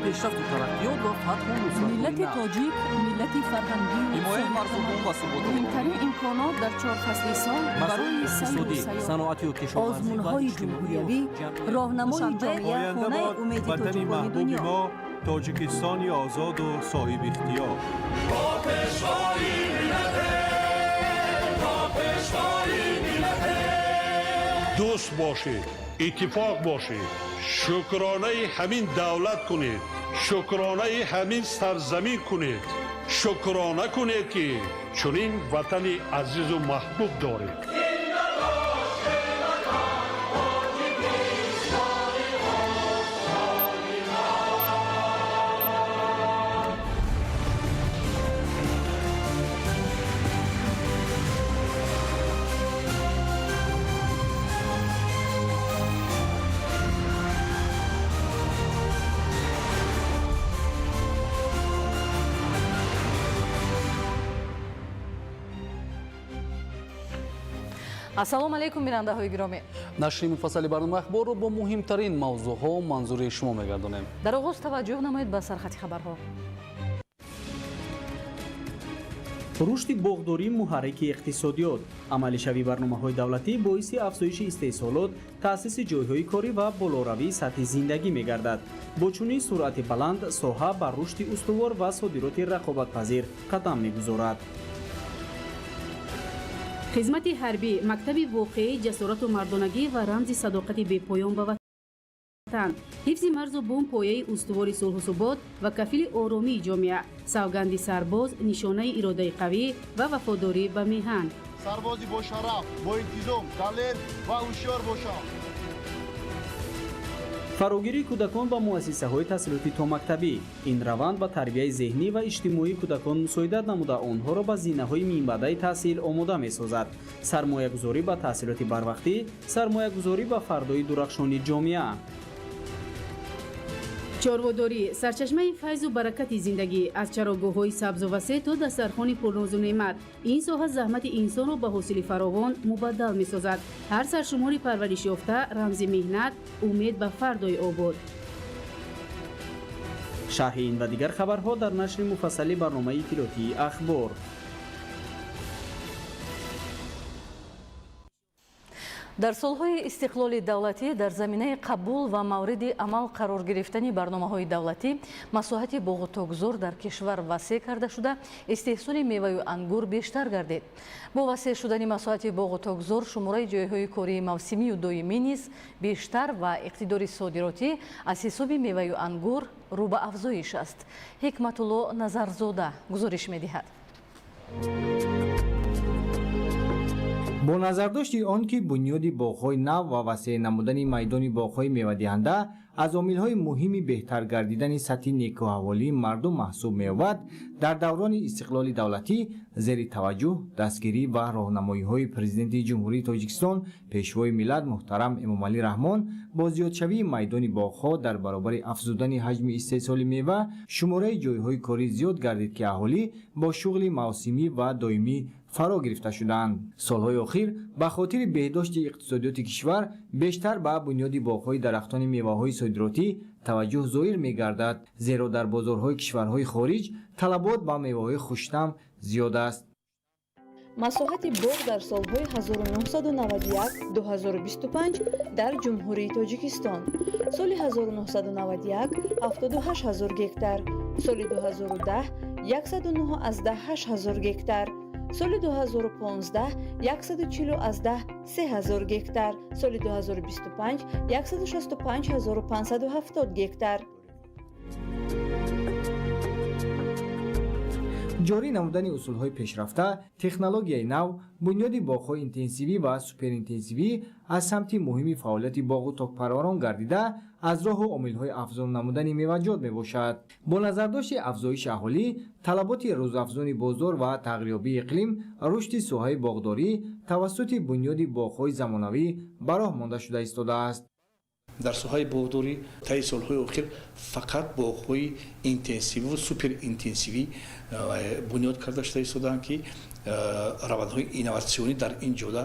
پیشرفت و ترقیات و فتح و نصرت ملت تاجیک ملت فرهنگی حمایت مردم و ثبات مهمترین امکانات در 4 فصل سال برای سیر و سیاحت، صنعتی و کشاورزی آزمون‌های جمهوریوی، راهنمای جامعه خانه امید توجیه‌های دنیا. تاجیکستانی آزاد و صاحب اختیار. دوست باشید، اتفاق باشید، شکرانه همین دولت کنید، شکرانه همین سرزمین کنید، شکرانه کنید که چنین وطن عزیز و محبوب دارید. ассалому алайкум бинандаҳои гиромӣ, нашри муфассали барномаи ахборро бо муҳимтарин мавзӯъҳо манзури шумо мегардонем. дар оғоз таваҷҷӯҳ намоед ба сархати хабарҳо. рушди боғдорӣ муҳаррики иқтисодиёт, амалишавии барномаҳои давлатӣ боиси афзоиши истеҳсолот, таъсиси ҷойҳои корӣ ва болоравии сатҳи зиндагӣ мегардад. бо чунин суръати баланд соҳа ба рушди устувор ва содироти рақобатпазир қадам мегузорад. хизмати ҳарбӣ мактаби воқеӣ ҷасорату мардонагӣ ва рамзи садоқати бепоён ба ватан, ҳифзи марзу бум пояи устувори сулҳу субот ва кафили оромии ҷомеа, савганди сарбоз нишонаи иродаи қавӣ ва вафодорӣ ба меҳан. сарбози бошараф бо интизом далер ва ҳушёр бошад. фарогирии кӯдакон ба муассисаҳои таҳсилоти томактабӣ. ин раванд ба тарбияи зеҳнӣ ва иҷтимоии кӯдакон мусоидат намуда онҳоро ба зинаҳои минбаъдаи таҳсил омода месозад. сармоягузорӣ ба таҳсилоти барвақтӣ, сармоягузорӣ ба фардои дурахшони ҷомеа. чорводорӣ сарчашмаи файзу баракати зиндагӣ, аз чарогоҳҳои сабзу васеъ то дастархони пурнозу неъмат. ин соҳа заҳмати инсонро ба ҳосили фаровон мубаддал месозад. ҳар саршумори парваришёфта рамзи меҳнат, умед ба фардои обод. шарҳи ин ва дигар хабарҳо дар нашри муфассали барномаи иттилоотии ахбор. дар солҳои истиқлоли давлатӣ дар заминаи қабул ва мавриди амал қарор гирифтани барномаҳои давлатӣ масоҳати боғу тогзор дар кишвар васеъ карда шуда истеҳсоли меваю ангур бештар гардид. бо васеъ шудани масоҳати боғу тогзор шумораи ҷойҳои кории мавсимию доимӣ низ бештар ва иқтидори содиротӣ аз ҳисоби меваю ангур рӯ ба афзоиш аст. ҳикматулло Назарзода гузориш медиҳад. бо назардошти он ки бунёди боғҳои нав ва васеъ намудани майдони боғҳои мевадиҳанда аз омилҳои муҳими беҳтар гардидани сатҳи некуҳаволии мардум маҳсуб меёбад, дар даврони истиқлоли давлатӣ зери таваҷҷӯҳ, дастгирӣ ва роҳнамоиҳои президенти ҷумҳурии Тоҷикистон пешвои миллат муҳтарам Эмомалӣ Раҳмон бо зиёдшавии майдони боғҳо дар баробари афзудани ҳаҷми истеҳсоли мева, шумораи ҷойҳои корӣ зиёд гардид ки аҳолӣ бо шуғли мавсимӣ ва доимӣ фаро гирифта шуданд. солҳои охир ба хотири беҳдошти иқтисодиёти кишвар бештар ба бунёди боғҳои дарахтони меваҳои содиротӣ таваҷҷӯҳ зоҳир мегардад, зеро дар бозорҳои кишварҳои хориҷ талабот ба меваҳои хуштам зиёд аст. масоҳати боғ дар солҳои 1991-2025 дар ҷумҳурии Тоҷикистон. соли 1991 78 000 гектар, соли 2010 109,8 000 гектар, соли 2015 140,3 000 гектар, соли 2025 165,570 гектар. ҷорӣ намудани усулҳои пешрафта, технологияи нав, бунёди боғҳои интенсивӣ ва суперинтенсивӣ аз самти муҳими фаъолияти боғу токпарварон гардида аз роҳу омилҳои афзон намудани меваҷот мебошад. бо назардошти афзоиши аҳолӣ, талаботи рӯзафзони бозор ва тағйирёбии иқлим, рушди соҳаи боғдорӣ тавассути бунёди боғҳои замонавӣ ба роҳ монда шуда истодааст. дар соҳаи боғдорӣ таи солҳои охир фақат боғҳои интенсивӣ ва суперинтенсивӣ бунёд карда шуда истодаанд ки равандҳои инноватсионӣ дар ин ҷода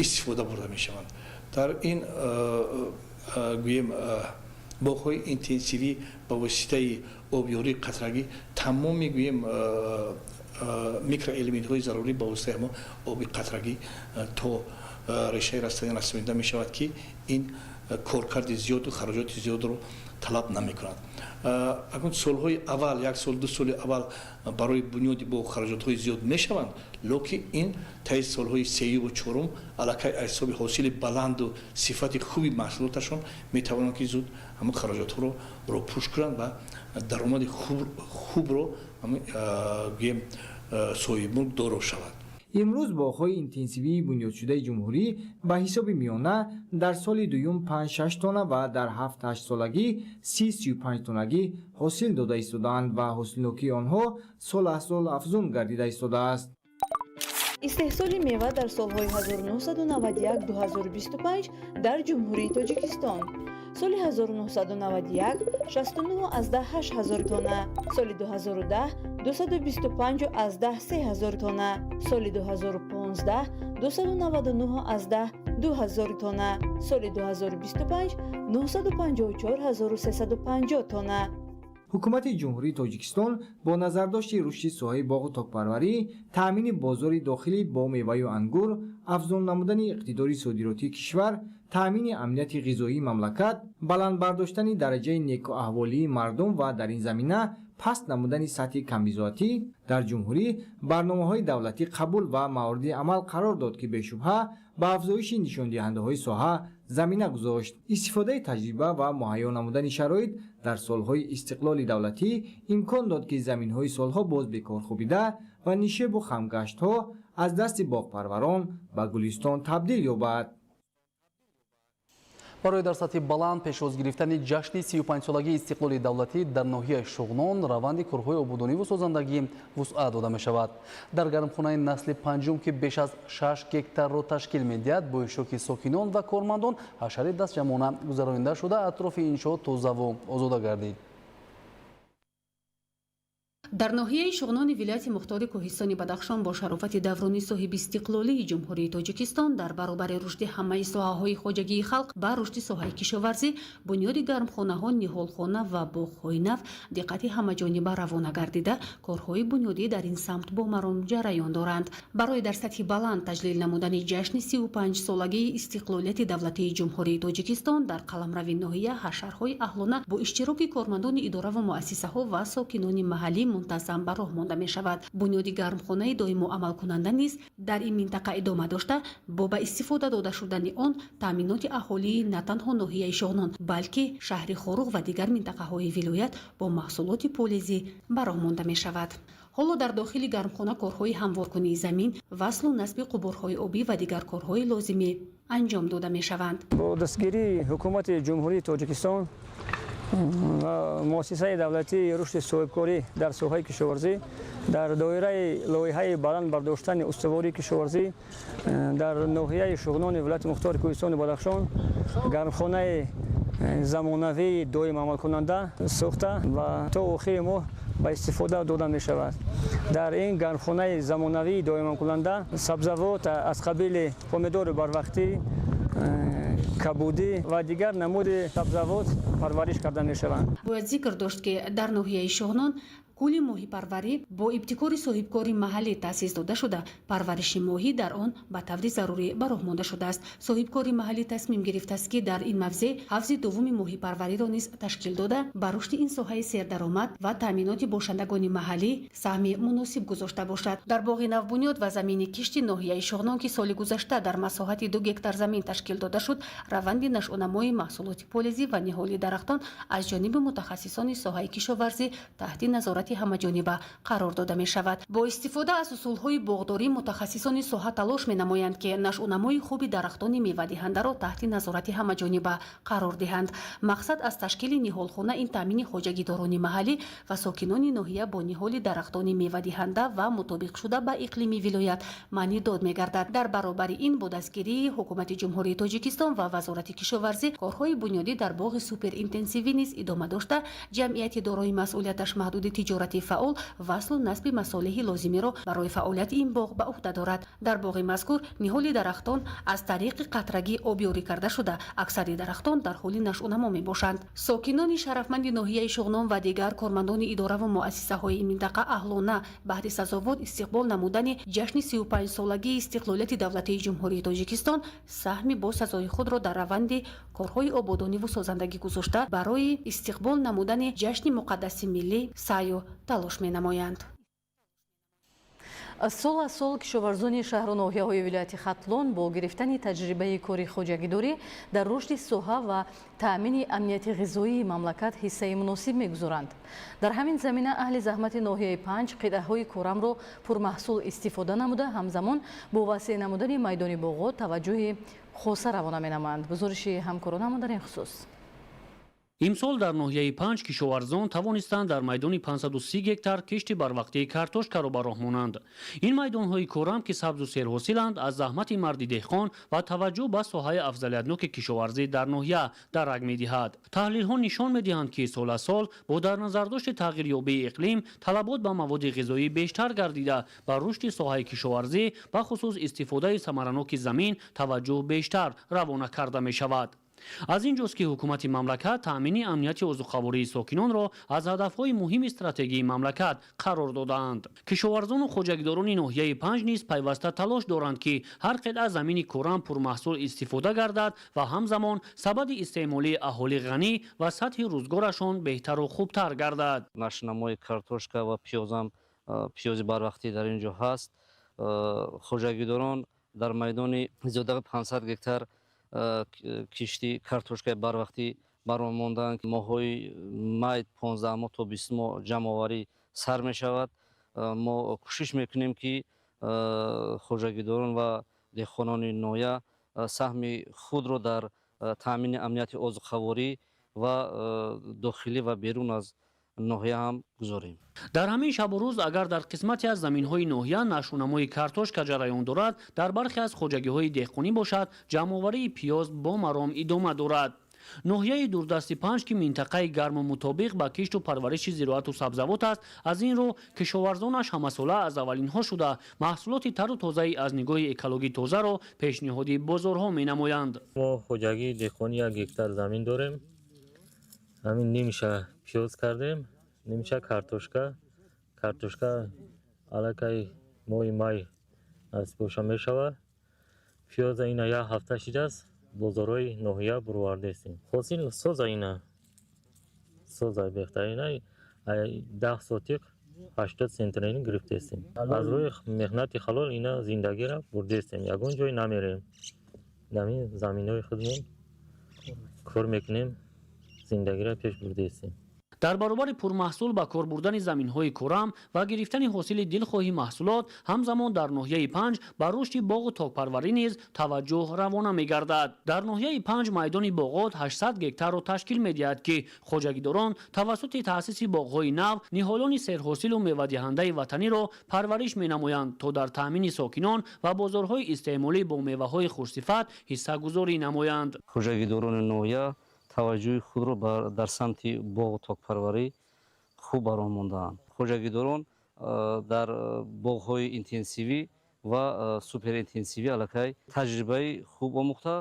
истифода бурда мешаванд. дар ин гӯем боғҳои интенсивӣ ба воситаи обёрии қатрагӣ тамом мегӯем микроэлементҳои зарурӣ ба воситаи ҳамо оби қатрагӣ то решаи растанӣ расонида мешавад ки ин коркарди зиёду хароҷоти зиёдро талаб намекунад. Агар солҳои аввал 1 сол 2 соли аввал барои бунёди бо хароҷотҳои зиёд мешаванд, локин ин таи солҳои сеюму чорум аллакай аз ҳисоби ҳосили баланду сифати хуби маҳсулоташон метавонанд ки зуд ҳама хароҷотҳоро пуш кунанд ва даромади хубро гӯем соҳиби мулк доро шавад. имрӯз боғҳои интенсивии бунёдшудаи ҷумҳурӣ ба ҳисоби миёна дар соли дуюм 5-6 тонна ва дар 7-8 солагӣ 30-35 тоннагӣ ҳосил дода истодаанд ва ҳосилнокии онҳо сол аз сол афзун гардида истодааст. истеҳсоли мева дар солҳои 1991-2025 дар ҷумҳурии Тоҷикистон. соли 1991 69,8 ҳазор тонна, соли 2010 225,3 ҳазор тонна, соли 2015 299,2 ҳазор тонна, соли 2025 954,350 тонна. ҳукумати ҷумҳурии Тоҷикистон бо назардошти рушди соҳаи боғу токпарварӣ, таъмини бозори дохилӣ бо меваю ангур, афзун намудани иқтидори содиротии кишвар, таъмини амнияти ғизоии мамлакат, баланд бардоштани дараҷаи некуаҳволии мардум ва дар ин замина паст намудани сатҳи камбизоатӣ дар ҷумҳурӣ барномаҳои давлатӣ қабул ва мавриди амал қарор дод ки бешубҳа ба афзоиши нишондиҳандаҳои соҳа замина гузошт. истифодаи таҷриба ва муҳайё намудани шароит дар солҳои истиқлоли давлатӣ имкон дод ки заминҳои солҳо боз бекор хобида ва нишебу хамгаштҳо аз дасти боғпарварон ба гулистон табдил ёбад. барои дар сатҳи баланд пешвоз гирифтани ҷашни 35-солагии истиқлоли давлатӣ дар ноҳияи Шуғнон раванди корҳои обудониву созандагӣ вусъат дода мешавад. Дар гармхонаи насли панҷум ки беш аз 6 гектарро ташкил медиҳад, бо иштироки сокинон ва кормандон ҳашари дастҷамона гузаронида шуда атрофи иншоот тозаву озода гардид. дар ноҳияи Шуғнони вилояти мухтори Кӯҳистони Бадахшон бо шарофати Давронӣ соҳиби истиқлолии Ҷумҳурии Тоҷикистон дар баробари рушди ҳамаи соҳаҳои хоҷагии халқ ба рушди соҳаи кишоварзӣ, бунёди гармхонаҳо, ниҳолхона ва боғҳои нав диққати ҳамаҷониба равона гардида, корҳои бунёдӣ дар ин самт бо маром ҷараён доранд. Барои дар сатҳи баланд таҷлил намудани ҷашни 35-солагии истиқлолияти давлатии Ҷумҳурии Тоҷикистон дар қаламрави ноҳия ҳашарҳои аҳлона бо иштироки кормандони иdoraву муассисаҳо ва сокинони маҳаллӣ мунтазам ба роҳ монда мешавад. бунёди гармхонаи доиму амалкунанда низ дар ин минтақа идома дошта, бо ба истифода дода шудани он таъминоти аҳолии на танҳо ноҳияи Шуғнон, балки шаҳри Хоруғ ва дигар минтақаҳои вилоят бо маҳсулоти полизӣ ба роҳ монда мешавад. ҳоло дар дохили гармхона корҳои ҳамворкунии замин, васлу насби қубурҳои обӣ ва дигар корҳои лозимӣ анҷом дода мешаванд. бо дастгирии ҳукумати ҷумҳурии Тоҷикистон муассисаи давлатии рушди соҳибкорӣ дар соҳаи кишоварзӣ дар доираи лоиҳаи баланд бардоштани устувории кишоварзӣ дар ноҳияи Шуғнони вилояти мухтори Кӯҳистони Бадахшон гармхонаи замонавии доим амалкунанда сохта ва то охири моҳ ба истифода дода мешавад. дар ин гармхонаи замонавии доим амалкунанда сабзавот аз қабили помидори барвақтӣ, кабудӣ ва дигар намуди сабзавот парвариш карда мешаванд. бояд зикр дошт ки дар ноҳияи Шуғнон кӯли моҳипарварӣ бо ибтикори соҳибкори маҳаллӣ таъсис дода шуда, парвариши моҳӣ дар он ба таври зарурӣ ба роҳ монда шудааст. соҳибкори маҳаллӣ тасмим гирифтааст ки дар ин мавзеъ ҳафзи дуввуми моҳипарвариро низ ташкил дода, ба рушди ин соҳаи сердаромад ва таъминоти бошандагони маҳаллӣ саҳми муносиб гузошта бошад. дар боғи навбунёд ва замини кишти ноҳияи Шуғнон ки соли гузашта дар масоҳати 2 гектар замин ташкил дода шуд, раванди нашъунамои маҳсулоти полизӣ ва ниҳоли дарахтон аз ҷониби мутахассисони соҳаи кишоварзӣ таҳти назорати ҳамаҷониба қарор дода мешавад. бо истифода аз усулҳои боғдорӣ мутахассисони соҳа талош менамоянд ки нашъунамои хуби дарахтони мевадиҳандаро таҳти назорати ҳамаҷониба қарор диҳанд. мақсад аз ташкили ниҳолхона ин таъмини хоҷагидорони маҳаллӣ ва сокинони ноҳия бо ниҳоли дарахтони мевадиҳанда ва мутобиқшуда ба иқлими вилоят маънӣ дод мегардад. дар баробари ин бо дастгирии ҳукумати ҷумҳурии Тоҷикистон ва вазорати кишоварзӣ корҳои бунёдӣ дар боғи суперинтенсивӣ низ идома дошта, ҷамъияти дорои масъулияташ маҳдуди тиҷорати фаъол васлу насби масолиҳи лозимиро барои фаъолияти ин боғ ба уҳда дорад. Дар боғи мазкур ниҳоли дарахтон аз тариқи қатрагӣ обёрӣ карда шуда, аксари дарахтон дар ҳоли нашъунамо мебошанд. Сокинони шарафманди ноҳияи Шуғнон ва дигар кормандони иdoravу муассисаҳои ин минтақа аҳлона баҳри сазовор истиқбол намудани ҷашни 35-солагии истиқлолияти давлатии ҷумҳурии Тоҷикистон саҳми босазои худро дар раванди корҳои ободониву созандагӣ гузошта барои истиқбол намудани ҷашни муқаддаси миллӣ саъю талош менамоянд. сол аз сол кишоварзони шаҳру ноҳияҳои вилояти Хатлон бо гирифтани таҷрибаи кори хоҷагидорӣ дар рушди соҳа ва таъмини амнияти ғизоии мамлакат ҳиссаи муносиб мегузоранд. Дар ҳамин замина аҳли заҳмати ноҳияи 5 қитъаҳои кӯрамро пурмаҳсул истифода намуда, ҳамзамон бо васеъ намудани майдони боғот таваҷҷӯҳи хоса равона менамоянд. гузориши ҳамкоронамон дар ин хусус. имсол дар ноҳияи 5 кишоварзон тавонистанд дар майдони 530 гектар кишти барвақтии картошкаро ба роҳ монанд. ин майдонҳои кӯрам ки сабзу серҳосиланд аз заҳмати марди деҳқон ва таваҷҷӯҳ ба соҳаи афзалиятноки кишоварзӣ дар ноҳия дарак медиҳад. таҳлилҳо нишон медиҳанд ки сол аз сол бо дар назардошти тағйирёбии иқлим талабот ба маводи ғизоӣ бештар гардида ба рушди соҳаи кишоварзӣ ба хусус истифодаи самараноки замин таваҷҷӯҳ бештар равона карда мешавад. аз ин ҷост ки ҳукумати мамлакат таъмини амнияти озуқавории сокинонро аз ҳадафҳои муҳими стратегии мамлакат қарор додаанд. кишоварзону хоҷагидорони ноҳияи 5 низ пайваста талош доранд ки ҳар қитъа замини кӯрам пурмаҳсул истифода гардад ва ҳамзамон сабаби истеъмолии аҳолӣ ғанӣ ва сатҳи рӯзгорашон беҳтару хубтар гардад. нашнамои картошка ва пиёзам пиёзи барвақтӣ дар ин ҷо ҳаст. хоҷагидорон дар майдони зиёда 500 гектар кишти картошкаи барвақтӣ баро монданд. моҳҳои май 15 моҳ то 20 моҳ ҷамъоварӣ сар мешавад. мо кӯшиш мекунем ки хоҷагидорон ва деҳқонони ноҳия саҳми худро дар таъмини амнияти озуқаворӣ ва дохилӣ ва берун аз ноҳия ҳам гузорем. дар ҳамин шабу рӯз агар дар қисмате аз заминҳои ноҳия нашъунамои картошка ҷараён дорад, дар бархе аз хоҷагиҳои деҳқонӣ бошад ҷамъоварии пиёз бо маром идома дорад. ноҳияи дурдасти 5 ки минтақаи гарму мутобиқ ба кишту парвариши зироату сабзавот аст, аз ин рӯ кишоварзонаш ҳамасола аз аввалинҳо шуда маҳсулоти тару тозаи аз нигоҳи экологӣ тозаро пешниҳоди бозорҳо менамоянд. мо хоҷагии деҳқонӣ 1 гектар замин дорем. ҳамин нимша пиёз кардем, нимша картошка аллакай моҳи май насибоша мешавад. пиёза ина 1 ҳафта шидааст бозорҳои ноҳия бурвардестем. хосил соза беҳтарина 10 сотиқ 80 сентнерини гирифтестем. аз рӯи меҳнати халол ина зиндагиро бурдестем. ягон ҷой намерем. дамин заминҳои худмон кор мекунем, зиндагиро пеш бурдестем. дар баробари пурмаҳсул ба кор бурдани заминҳои кӯрам ва гирифтани ҳосили дилхоҳи маҳсулот, ҳамзамон дар ноҳияи 5 ба рушди боғу токпарварӣ низ таваҷҷӯҳ равона мегардад. дар ноҳияи 5 майдони боғот 800 гектарро ташкил медиҳад ки хоҷагидорон тавассути таъсиси боғҳои нав ниҳолони серҳосилу мевадиҳандаи ватаниро парвариш менамоянд, то дар таъмини сокинон ва бозорҳои истеъмолӣ бо меваҳои хушсифат ҳиссагузорӣ намоянд. хоҷагидорони ноҳия таваҷҷӯҳи худро дар самти боғу токпарварӣ хуб баро мондаанд. хоҷагидорон дар боғҳои интенсивӣ ва суперинтенсивӣ аллакай таҷрибаи хуб омӯхта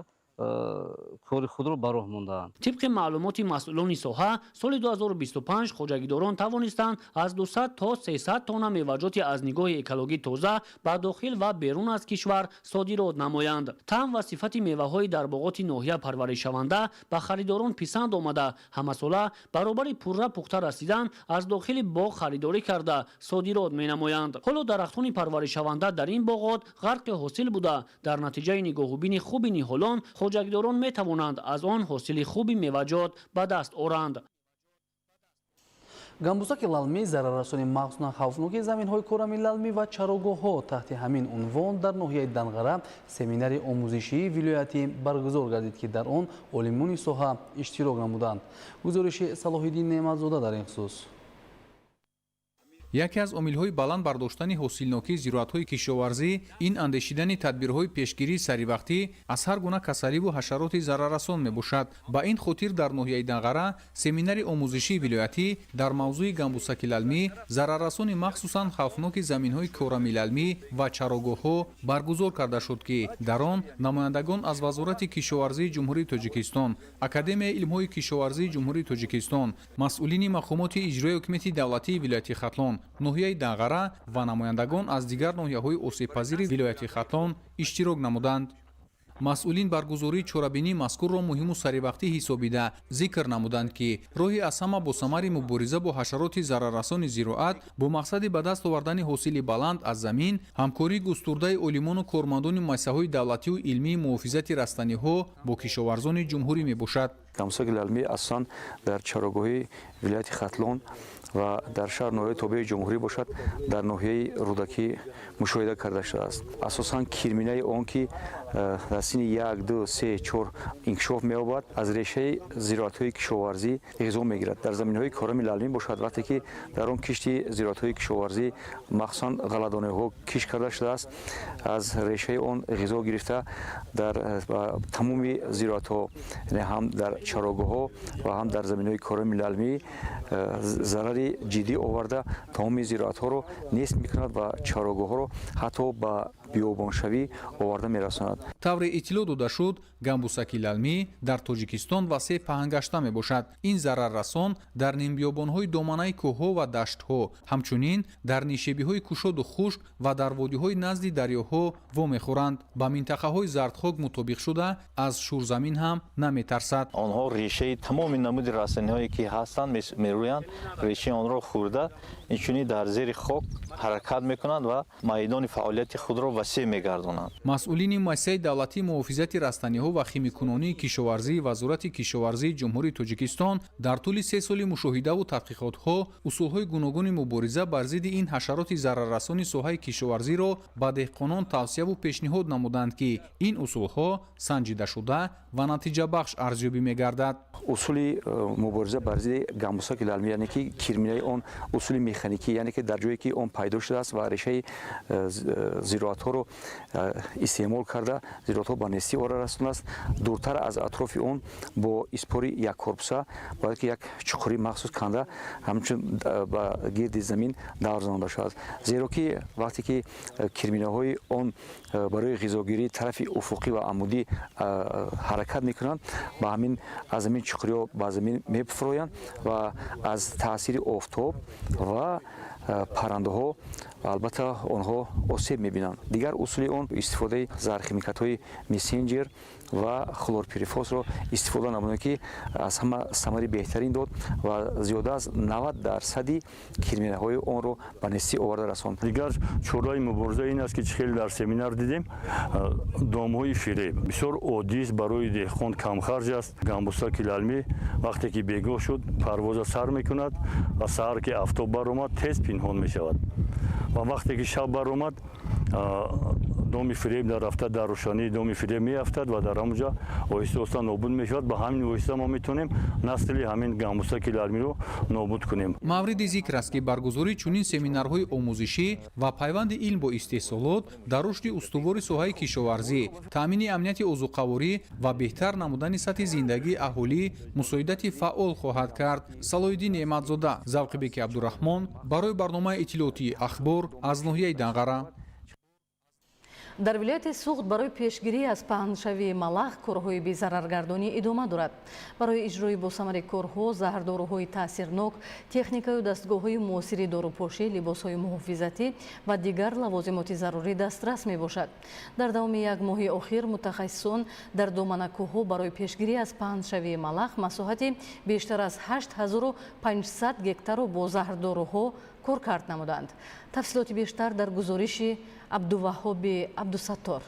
кори худро ба роҳ мондаанд. тибқи маълумоти масъулони соҳа, соли 2025 хоҷагидорон тавонистанд аз 200 то 300 тонна меваҷоти аз нигоҳи экологӣ тоза ба дохил ва берун аз кишвар содирот намоянд. таъм ва сифати меваҳои дар боғоти ноҳия парваришшаванда ба харидорон писанд омада, ҳамасола баробари пурра пухта расидан аз дохили боғ харидорӣ карда содирот менамоянд. ҳоло дарахтони парваришшаванда дар ин боғот ғарқи ҳосил буда, дар натиҷаи нигоҳубини хуби ниҳолон хоҷагидорон метавонанд аз он ҳосили хуби меваҷот ба даст оранд. гамбузаки лалмӣ зараррасони махсусан хавфноки заминҳои кӯрами лалмӣ ва чарогоҳҳо таҳти ҳамин унвон дар ноҳияи Данғара семинари омӯзишии вилоятӣ баргузор гардид ки дар он олимони соҳа иштирок намуданд. гузориши Салоҳиддин Неъматзода дар ин хусус. яке аз омилҳои баланд бардоштани ҳосилнокии зироатҳои кишоварзӣ ин андешидани тадбирҳои пешгирии саривақтӣ аз ҳар гуна касаливу ҳашароти зараррасон мебошад. Ба ин хотир дар ноҳияи Данғара семинари омӯзишии вилоятӣ дар мавзӯи гамбусаки лалмӣ, зараррасони махсусан хавфноки заминҳои корами лалмӣ ва чарогоҳҳо баргузор карда шуд ки дар он намояндагон аз Вазорати кишоварзии Ҷумҳурии Тоҷикистон, Академияи илмҳои кишоварзии Ҷумҳурии Тоҷикистон, масъулини мақомоти иҷрои ҳукумати давлатии вилояти Хатлон, ноҳияи Данғара ва намояндагон аз дигар ноҳияҳои осебпазири вилояти Хатлон иштирок намуданд. масъулин баргузории чорабинии мазкурро муҳиму саривақтӣ ҳисобида зикр намуданд ки роҳи аз ҳама босамари мубориза бо ҳашароти зараррасони зироат бо мақсади ба даст овардани ҳосили баланд аз замин ҳамкории густурдаи олимону кормандони муассисаҳои давлатию илмии муҳофизати растаниҳо бо кишоварзони ҷумҳурӣ мебошад. гамбусаки лалмӣ асон дар чарогоҳи вилояти Хатлон ва дар шаҳр ноҳияи тобеи ҷумҳурӣ бошад, дар ноҳияи рудакӣ мушоҳида карда шудааст. асосан кирминаи он ки дар синни 1, 2, 3, 4 инкишоф меёбад, аз решаи зироатҳои кишоварзӣ ғизо мегирад. дар заминҳои корами лалмӣ бошад, вақте ки дар он кишти зироатҳои кишоварзӣ махсусан ғалладонаҳо кишт карда шудааст, аз решаи он ғизо гирифта дар тамоми зироатҳо, ҳам дар чарогоҳҳо ва ҳам дар заминҳои корами лалмӣ зарари ҷиддӣ оварда тамоми зироатҳоро нест мекунад ва чарогоҳҳоро ҳатто ба биёбоншавӣ оварда мерасонад. тавре иттилоъ дода шуд, гамбусаки лалмӣ дар Тоҷикистон васеъ паҳн гашта мебошад. ин зараррасон дар нимбиёбонҳои доманаи кӯҳҳо ва даштҳо, ҳамчунин дар нишебиҳои кушоду хушк ва дар водиҳои назди дарёҳо вомехӯранд. ба минтақаҳои зардхок мутобиқ шуда аз шӯрзамин ҳам наметарсад. онҳо решаи тамоми намуди растаниҳое ки ҳастанд мерӯянд, решаи онро хӯрда инчунин дар зери хок ҳаракат мекунанд ва майдони фаъолияти худро васеъ мегардонанд. масъулини муассисаи давлатии муҳофизати растаниҳо ва химикунонии кишоварзии Вазорати кишоварзии Ҷумҳурии Тоҷикистон дар тӯли 3 соли мушоҳидаву тадқиқотҳо усулҳои гуногуни мубориза бар зидди ин ҳашароти зараррасони соҳаи кишоварзиро ба деҳқонон тавсияву пешниҳод намуданд ки ин усулҳо санҷидашуда ва натиҷабахш арзёбӣ мегардад. усули мубориза бар зидди гамбусаки лалмӣ, яъне ки кирминаи он усули механикӣ, яъне ки дар ҷое ки он пайдо шудааст ва решаи зироатҳоро истеъмол карда зироатҳо ба нестӣ оварда расонааст, дуртар аз атрофи он бо испори яккорпуса бояд ки як чуқури махсус канда ҳамчун ба гирди замин давр занонда шудааст. зеро ки вақте ки кирминаҳои он барои ғизогирии тарафи уфуқӣ ва амудӣ ҳаракат мекунанд, ба ҳамин аз ҳамин чуқуриҳо ба замин мефуроянд ва аз таъсири офтоб ва паррандаҳо албатта онҳо осеб мебинанд. дигар усули он истифодаи заҳрхимикатҳои мессенҷер ва хлорпирифосро истифода намуданд ки аз ҳама самари беҳтарин дод ва зиёда аз 90% кирминаҳои онро ба нестӣ оварда расонд. дигар чораи мубориза ин аст ки хеле дар семинар дидем, домҳои фиреб бисёр оддист, барои деҳқон камхарҷ аст. гамбусаки лалмӣ вақте ки бегоҳ шуд парвоза сар мекунад ва саҳар ки афтоб баромад тез пинҳон мешавад ва вақте ки шаб баромад доми фиреб дар рафта дар рӯшании доми фиреб меафтад ва дар ҳамонҷа оҳиста оҳиста нобуд мешавад. ба ҳамин восита мо метавонем насли ҳамин гамбусаки лалмиро нобуд кунем. мавриди зикр аст ки баргузории чунин семинарҳои омӯзишӣ ва пайванди илм бо истеҳсолот дар рушди устувори соҳаи кишоварзӣ, таъмини амнияти озуқаворӣ ва беҳтар намудани сатҳи зиндагии аҳолӣ мусоидати фаъол хоҳад кард. Салоҳиддин Неъматзода, Завқибеки Абдурахмон барои барномаи иттилоотии ахбор аз ноҳияи Данғара. дар вилояти Суғд барои пешгирӣ аз паҳншавии малах корҳои безараргардонӣ идома дорад. барои иҷрои босамари корҳо, заҳрдоруҳои таъсирнок, техникаю дастгоҳҳои муосири дорупошӣ, либосҳои муҳофизатӣ ва дигар лавозимоти зарурӣ дастрас мебошад. дар давоми як моҳи охир мутахассисон дар доманакӯҳҳо барои пешгирӣ аз паҳншавии малах масоҳати бештар аз 8500 гектарро бо заҳрдоруҳо коркард намуданд. тафсилоти бештар дар гузориши Абдуваҳоби Абдусаттор.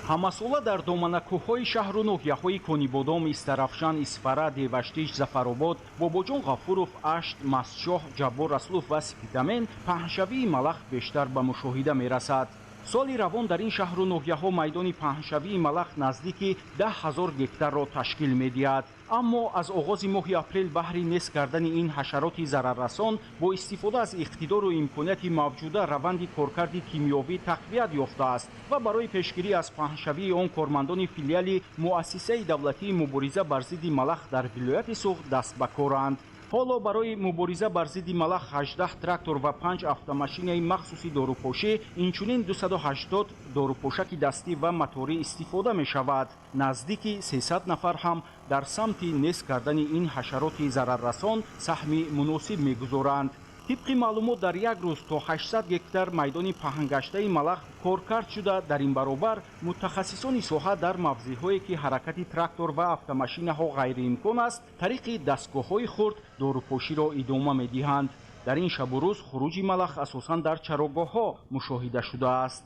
ҳамасола дар доманакӯҳҳои шаҳру ноҳияҳои Конибодом, Истарафшан, Исфара, Деваштиш, Зафаробод, Бобоҷон Ғафуров, Ашт, Мастшоҳ, Ҷаббор Расулов ва Сипидамен паҳншавии малах бештар ба мушоҳида мерасад. соли равон дар ин шаҳру ноҳияҳо майдони паҳншавии малах наздики 10 000 гектарро ташкил медиҳад. аммо аз оғози моҳи апрел баҳри нест кардани ин ҳашароти зараррасон бо истифода аз иқтидору имконияти мавҷуда раванди коркарди кимиёвӣ тақвият ёфтааст ва барои пешгирӣ аз паҳншавии он кормандони филиали муассисаи давлатии мубориза бар зидди малах дар вилояти Суғд даст ба коранд. ҳоло барои мубориза бар зидди малах 18 трактор ва 5 автомашинаи махсуси дорупошӣ инчунин 280 дорупошаки дастӣ ва моторӣ истифода мешавад. наздики 300 нафар ҳам дар самти нест кардани ин ҳашароти зараррасон саҳми муносиб мегузоранд. тибқи маълумот дар як рӯз то 800 гектар майдони паҳнгаштаи малах коркард шуда дар ин баробар мутахассисони соҳа дар мавзеъҳое ки ҳаракати трактор ва автомашинаҳо ғайриимкон аст тариқи дастгоҳҳои хурд дорупоширо идома медиҳанд. дар ин шабу рӯз хуруҷи малах асосан дар чарогоҳҳо мушоҳида шудааст.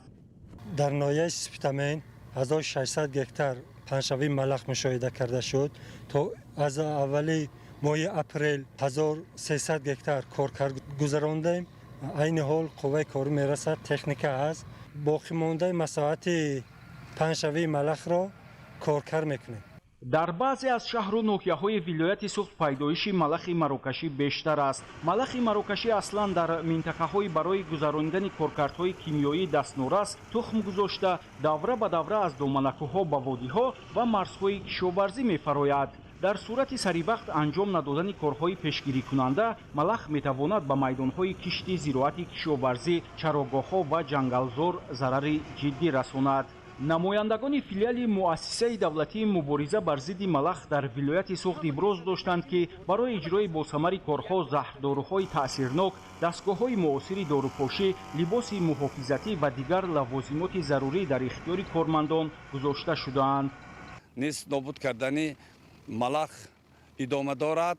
дар ноҳияи Спитамен 1600 гектар паҳншавии малах мушоҳида карда шуд. то аз аввали моҳи апрел 1300 гектар коркар гузарондем. айни ҳол қувваи корӣ мерасад, техника ҳаст. боқимондаи масоҳати паҳншавии малахро коркар мекунем. дар баъзе аз шаҳру ноҳияҳои вилояти Суғд пайдоиши малахи марокашӣ бештар аст. малахи марокашӣ аслан дар минтақаҳои барои гузарондани коркардҳои кимиёӣ дастнорас тухм гузошта давра ба давра аз доманакӯҳо ба водиҳо ва марзҳои кишоварзӣ мефарояд. дар сурати саривақт анҷом надодани корҳои пешгирикунанда малах метавонад ба майдонҳои кишти зироати кишоварзӣ, чарогоҳҳо ва ҷангалзор зарари ҷиддӣ расонад. намояндагони филиали муассисаи давлатии мубориза бар зидди малах дар вилояти Суғд иброз доштанд ки барои иҷрои босамари корҳо заҳрдоруҳои таъсирнок, дастгоҳҳои муосири дорупошӣ, либоси муҳофизатӣ ва дигар лавозимоти зарурӣ дар ихтиёри кормандон гузошта шудаанд. нест нобуд кардани малах идома дорад.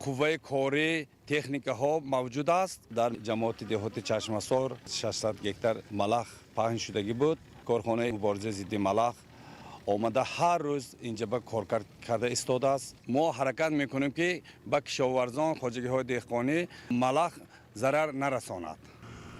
қувваи корӣ, техникаҳо мавҷуд аст. дар ҷамоати деҳоти чашмасор 600 гектар малах паҳн шудагӣ буд. корхонаи муборизаи зидди малах омада ҳар рӯз инҷа ба кор карда истодааст. мо ҳаракат мекунем ки ба кишоварзон, хоҷагиҳои деҳқонӣ малах зарар нарасонад.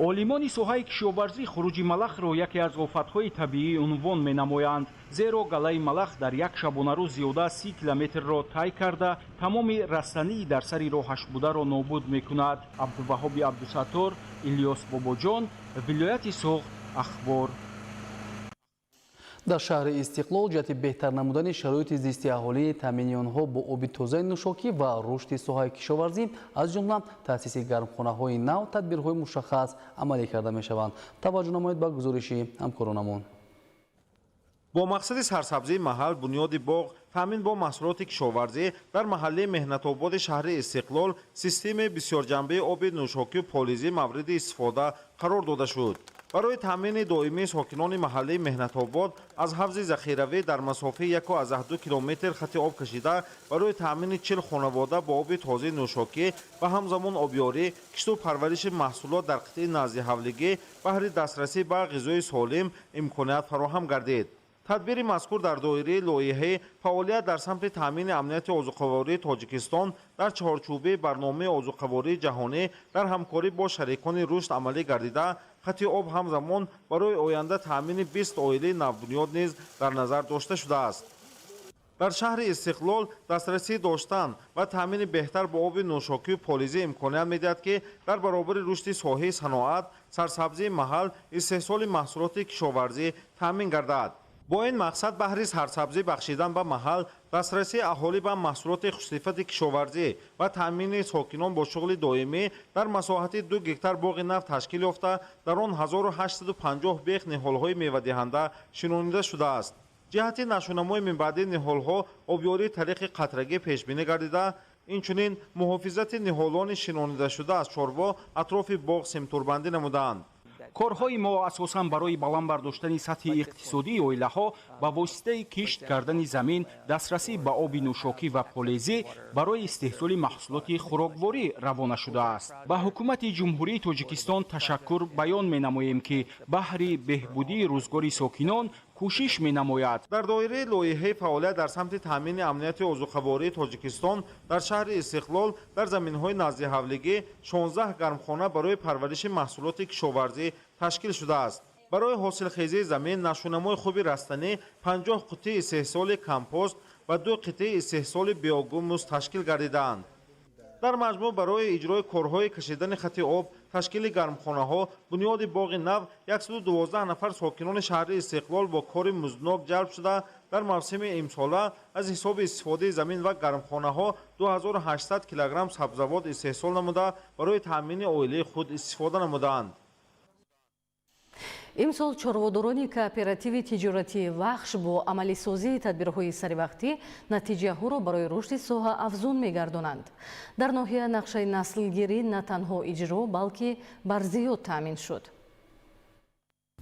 олимони соҳаи кишоварзӣ хуруҷи малахро яке аз офатҳои табиӣ унвон менамоянд, зеро галаи малах дар як шабонарӯз зиёда 30 километрро тай карда тамоми растании дар сари роҳаш бударо нобуд мекунад. абдуваҳоби абдусаттор, Илёс Бобоҷон, вилояти Суғд, ахбор. дар шаҳри Истиқлол ҷиҳати беҳтар намудани шароити зисти аҳолии таъмини онҳо бо оби тозаи нӯшокӣ ва рушди соҳаи кишоварзӣ аз ҷумла таъсиси гармхонаҳои нав тадбирҳои мушаххас амалӣ карда мешаванд. таваҷҷӯҳ намоед ба гузориши ҳамкоронамон. бо мақсади сарсабзии маҳал, бунёди боғ, таъмин бо маҳсулоти кишоварзӣ дар маҳаллии меҳнатободи шаҳри Истиқлол системаи бисёрҷанбаи оби нӯшокию полизӣ мавриди истифода қарор дода шуд. барои таъмини доимии сокинони маҳаллии меҳнатобод аз ҳавзи захиравӣ дар масофаи 1,2 километр хати об кашида барои таъмини 40 хонавода бо оби тозаи нӯшокӣ ва ҳамзамон обёрӣ, кишту парвариши маҳсулот дар қитъаи назиҳавлигӣ баҳри дастрасӣ ба ғизои солим имконият фароҳам гардид. тадбири мазкур дар доираи лоиҳаи фаъолият дар самти таъмини амнияти озуқавории Тоҷикистон дар чаҳорчӯбаи барномаи озуқавории ҷаҳонӣ дар ҳамкорӣ бо шарикони рушд амалӣ гардида, хати об ҳамзамон барои оянда таъмини 20 оилаи навбунёд низ дар назар дошта шудааст. дар шаҳри Истиқлол дастрасӣ доштан ва таъмини беҳтар бо оби нӯшокию полизӣ имконият медиҳад ки дар баробари рушди соҳаи саноат, сарсабзии маҳал, истеҳсоли маҳсулоти кишоварзӣ таъмин гардад. бо ин мақсад баҳри сарсабзӣ бахшидан ба маҳал, дастрасии аҳолӣ ба маҳсулоти хушсифати кишоварзӣ ва таъмини сокинон бо шуғли доимӣ дар масоҳати 2 гектар боғи нав ташкил ёфта, дар он 1850 бех ниҳолҳои мевадиҳанда шинонида шудааст. ҷиҳати нашунамои минбаъди ниҳолҳо обёрии тариқи қатрагӣ пешбинӣ гардида, инчунин муҳофизати ниҳолони шинонидашуда аз чорво атрофи боғ симтурбандӣ намуданд. корҳои мо асосан барои баланд бардоштани сатҳи иқтисодии оилаҳо ба воситаи кишт кардани замин, дастрасӣ ба оби нӯшокӣ ва полезӣ барои истеҳсоли маҳсулоти хӯрокворӣ равона шудааст. ба ҳукумати ҷумҳурии Тоҷикистон ташаккур баён менамоем, ки баҳри беҳбудии рӯзгори сокинон кӯшиш менамояд. дар доираи лоиҳаи фаъолият дар самти таъмини амнияти озуқавории Тоҷикистон дар шаҳри Истиқлол дар заминҳои назди ҳавлигӣ 16 гармхона барои парвариши маҳсулоти кишоварзӣ ташкил шудааст. барои ҳосилхезии замин нашунамои хуби растанӣ 50 қуттии истеҳсоли компост ва 2 қитъаи истеҳсоли биогумус ташкил гардидаанд. дар маҷмӯъ барои иҷрои корҳои кашидани хати об, ташкили гармхонаҳо, бунёди боғи нав 112 нафар сокинони шаҳри Истиқлол бо кори муздноб ҷалб шуда, дар мавсими имсола аз ҳисоби истифодаи замин ва гармхонаҳо 2800 килограмм сабзавот истеҳсол намуда, барои таъмини оилаи худ истифода намуданд. имсол чорводорони кооперативи тиҷоратии вахш бо амалисозии тадбирҳои саривақтӣ натиҷаҳоро барои рушди соҳа афзун мегардонанд. Дар ноҳия нақшаи наслгирӣ на танҳо иҷро, балки барзиёд таъмин шуд.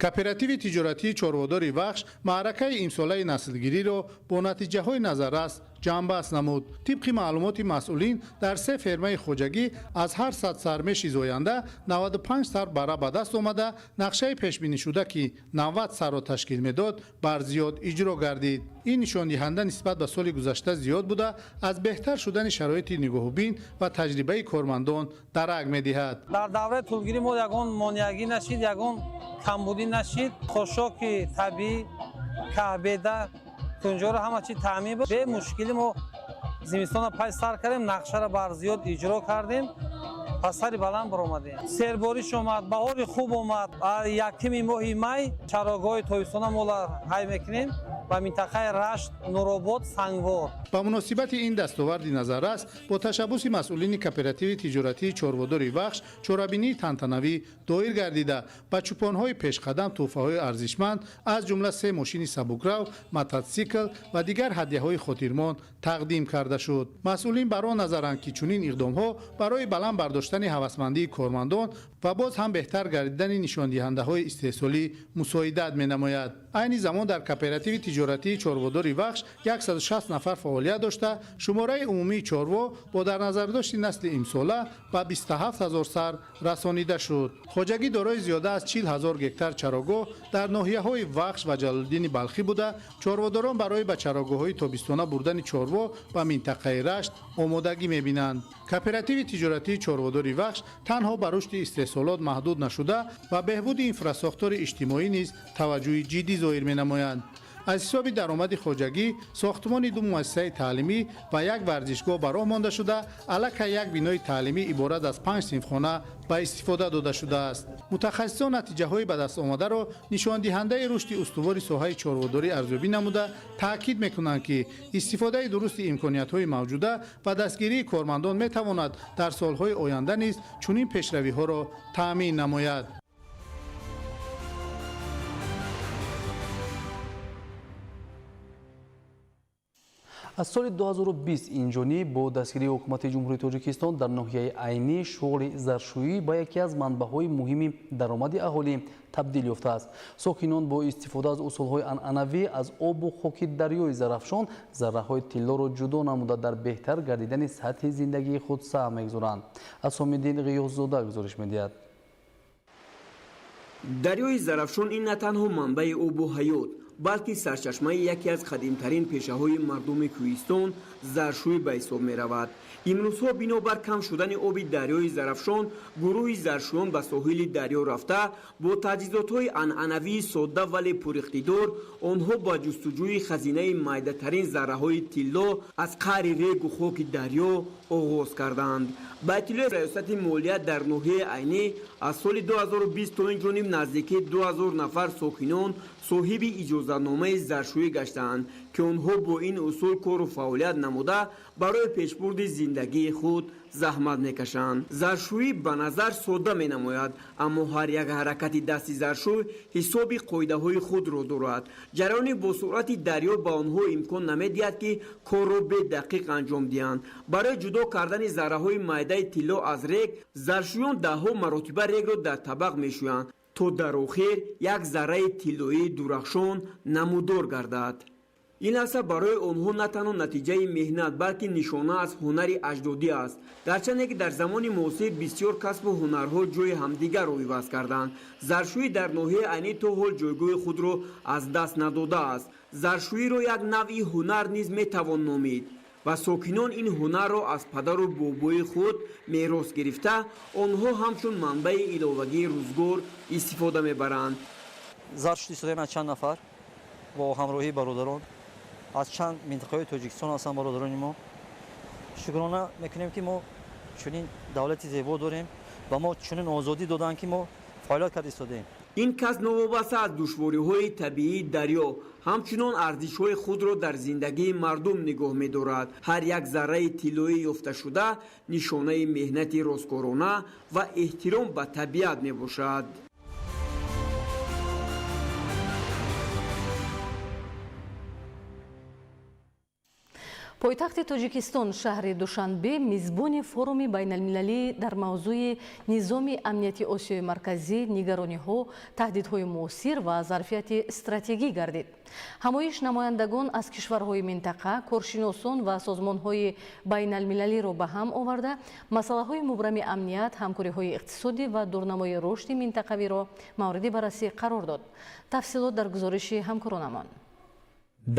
кооперативи тиҷоратии чорводори вахш маъракаи имсолаи наслгириро бо натиҷаҳои назаррас ҷамъбаст намуд. тибқи маълумоти масъулин, дар 3 фермаи хоҷагӣ аз ҳар 100 сармеши зоянда 95 сар бара ба даст омада, нақшаи пешбинишуда ки 90 сарро ташкил медод, барзиёд иҷро гардид. ин нишондиҳанда нисбат ба соли гузашта зиёд буда, аз беҳтар шудани шароити нигоҳубин ва таҷрибаи кормандон дарак медиҳад. дар давраи тӯлгирӣ мо ягон монеагӣ нашид, ягон камбудӣ нашид. хушоки табиӣ, каҳбеда, кунҷора ҳама чи таъмин буд. бе мушкилӣ мо зимистона пай сар кардем, нақшаро барзиёд иҷро кардем, пасари баланд баромадем. сербориш омад, баҳори хуб омад. якими моҳи май чарогоҳи тобистона мола ҳай мекунем ба минтақаи рашт, нуробод, сангвор. ба муносибати ин дастоварди назаррас бо ташаббуси масъулини кооперативи тиҷоратии чорводори вахш чорабинии тантанавӣ доир гардида, ба чӯпонҳои пешқадам тӯҳфаҳои арзишманд аз ҷумла 3 мошини сабукрав, мототсикл ва дигар ҳадияҳои хотирмон тақдим карда шуд. масъулин бар он назаранд ки чунин иқдомҳо барои баланд бардоштани ҳавасмандии кормандон ва боз ҳам беҳтар гардидани нишондиҳандаҳои истеҳсолӣ мусоидат менамояд. айни замон дар кооперативи тиҷоратии чорводори вахш 160 нафар фаъолият дошта, шумораи умумии чорво бо дар назардошти насли имсола ба 27 000 сар расонида шуд. хоҷагӣ дорои зиёда аз 40 000 гектар чарогоҳ дар ноҳияҳои вахш ва ҷалолиддини балхӣ буда, чорводорон барои ба чарогоҳҳои тобистона бурдани чорво ба минтақаи рашт омодагӣ мебинанд. кооперативи тиҷоратии чорводори вахш танҳо ба рушди истеҳсолот маҳдуд нашуда, ба беҳбуди инфраструктураи иҷтимоӣ низ таваҷҷӯҳи ҷиддӣ зоҳир менамоянд. аз ҳисоби даромади хоҷагӣ сохтмони 2 муассисаи таълимӣ ва 1 варзишгоҳ ба роҳ монда шуда, аллакай 1 бинои таълимӣ иборат аз 5 синфхона ба истифода дода шудааст. мутахассисон натиҷаҳои ба даст омадаро нишондиҳандаи рушди устувори соҳаи чорводорӣ арзёбӣ намуда, таъкид мекунанд ки истифодаи дурусти имкониятҳои мавҷуда ва дастгирии кормандон метавонад дар солҳои оянда низ чунин пешравиҳоро таъмин намояд. аз соли 2020 инҷониб бо дастгирии ҳукумати ҷумҳурии тоҷикистон дар ноҳияи айнӣ шуғли заршӯӣ ба яке аз манбаъҳои муҳими даромади аҳолӣ табдил ёфтааст. сокинон бо истифода аз усулҳои анъанавӣ аз обу хоки дарёи зарафшон зарраҳои тиллоро ҷудо намуда дар беҳтар гардидани сатҳи зиндагии худ саъ мегузоранд. асомиддин ғиёсзода гузориш медиҳад. дарёи зарафшон ин на танҳо манбаи обу ҳаёт, балки сарчашмаи яке аз қадимтарин пешаҳои мардуми кӯҳистон заршӯӣ ба ҳисоб меравад. имрӯзҳо бинобар кам шудани оби дарёи зарафшон, гурӯҳи заршӯён ба соҳили дарё рафта, бо таҷҳизотҳои анъанавии содда вале пуриқтидор, онҳо ба ҷустуҷӯи хазинаи майдатарин зарраҳои тилло аз қаъри регу хоки дарё оғоз карданд. ба иттилои раёсати молия дар ноҳияи айнӣ аз соли 2020 то инҷониб наздики 2000 нафар сокинон соҳиби иҷозатномаи заршӯӣ гаштаанд ки онҳо бо ин усул кору фаъолият намуда барои пешбурди зиндагии худ заҳмат мекашанд. заршӯӣ ба назар содда менамояд, аммо ҳар як ҳаракати дасти заршӯй ҳисоби қоидаҳои худро дорад. ҷараёни бо суръати дарё ба онҳо имкон намедиҳад ки корро бедақиқ анҷом диҳанд. барои ҷудо кардани зарраҳои майдаи тилло аз рег, заршӯён даҳҳо маротиба регро дар табақ мешӯянд, то дар охир як зарраи тиллоии дурахшон намудор гардад. ин лаҳза барои онҳо на танҳо натиҷаи меҳнат, балки нишона аз ҳунари аҷдодӣ аст. гарчанде ки дар замони муосир бисёр касбу ҳунарҳо ҷои ҳамдигарро иваз карданд, заршӯӣ дар ноҳияи айнӣ то ҳол ҷойгоҳи худро аз даст надодааст. заршӯиро як навъи ҳунар низ метавон номид ва сокинон ин ҳунарро аз падару бобои худ мерос гирифта, онҳо ҳамчун манбаи иловагии рӯзгор истифода мебаранд. заршуди шудем аз чанд нафар бо ҳамроҳии бародарон аз чанд минтақаҳои тоҷикистон ҳастанд бародарони мо. шукрона мекунем ки мо чунин давлати зебо дорем ва мо чунин озодӣ доданд ки мо фаъолият карда истодаем. ин кас новобаста аз душвориҳои табиии дарё ҳамчунон арзишҳои худро дар зиндагии мардум нигоҳ медорад. ҳар як зарраи тиллоӣ ёфташуда нишонаи меҳнати росткорона ва эҳтиром ба табиат мебошад. пойтахти тоҷикистон шаҳри душанбе мизбони форуми байналмилалӣ дар мавзӯи низоми амнияти осиёи марказӣ, нигарониҳо, таҳдидҳои муосир ва зарфияти стратегӣ гардид. ҳамоиш намояндагон аз кишварҳои минтақа, коршиносон ва созмонҳои байналмилалиро ба ҳам оварда масъалаҳои мубрами амният, ҳамкориҳои иқтисодӣ ва дурнамои рушди минтақавиро мавриди баррасӣ қарор дод. тафсилот дар гузориши ҳамкоронамон.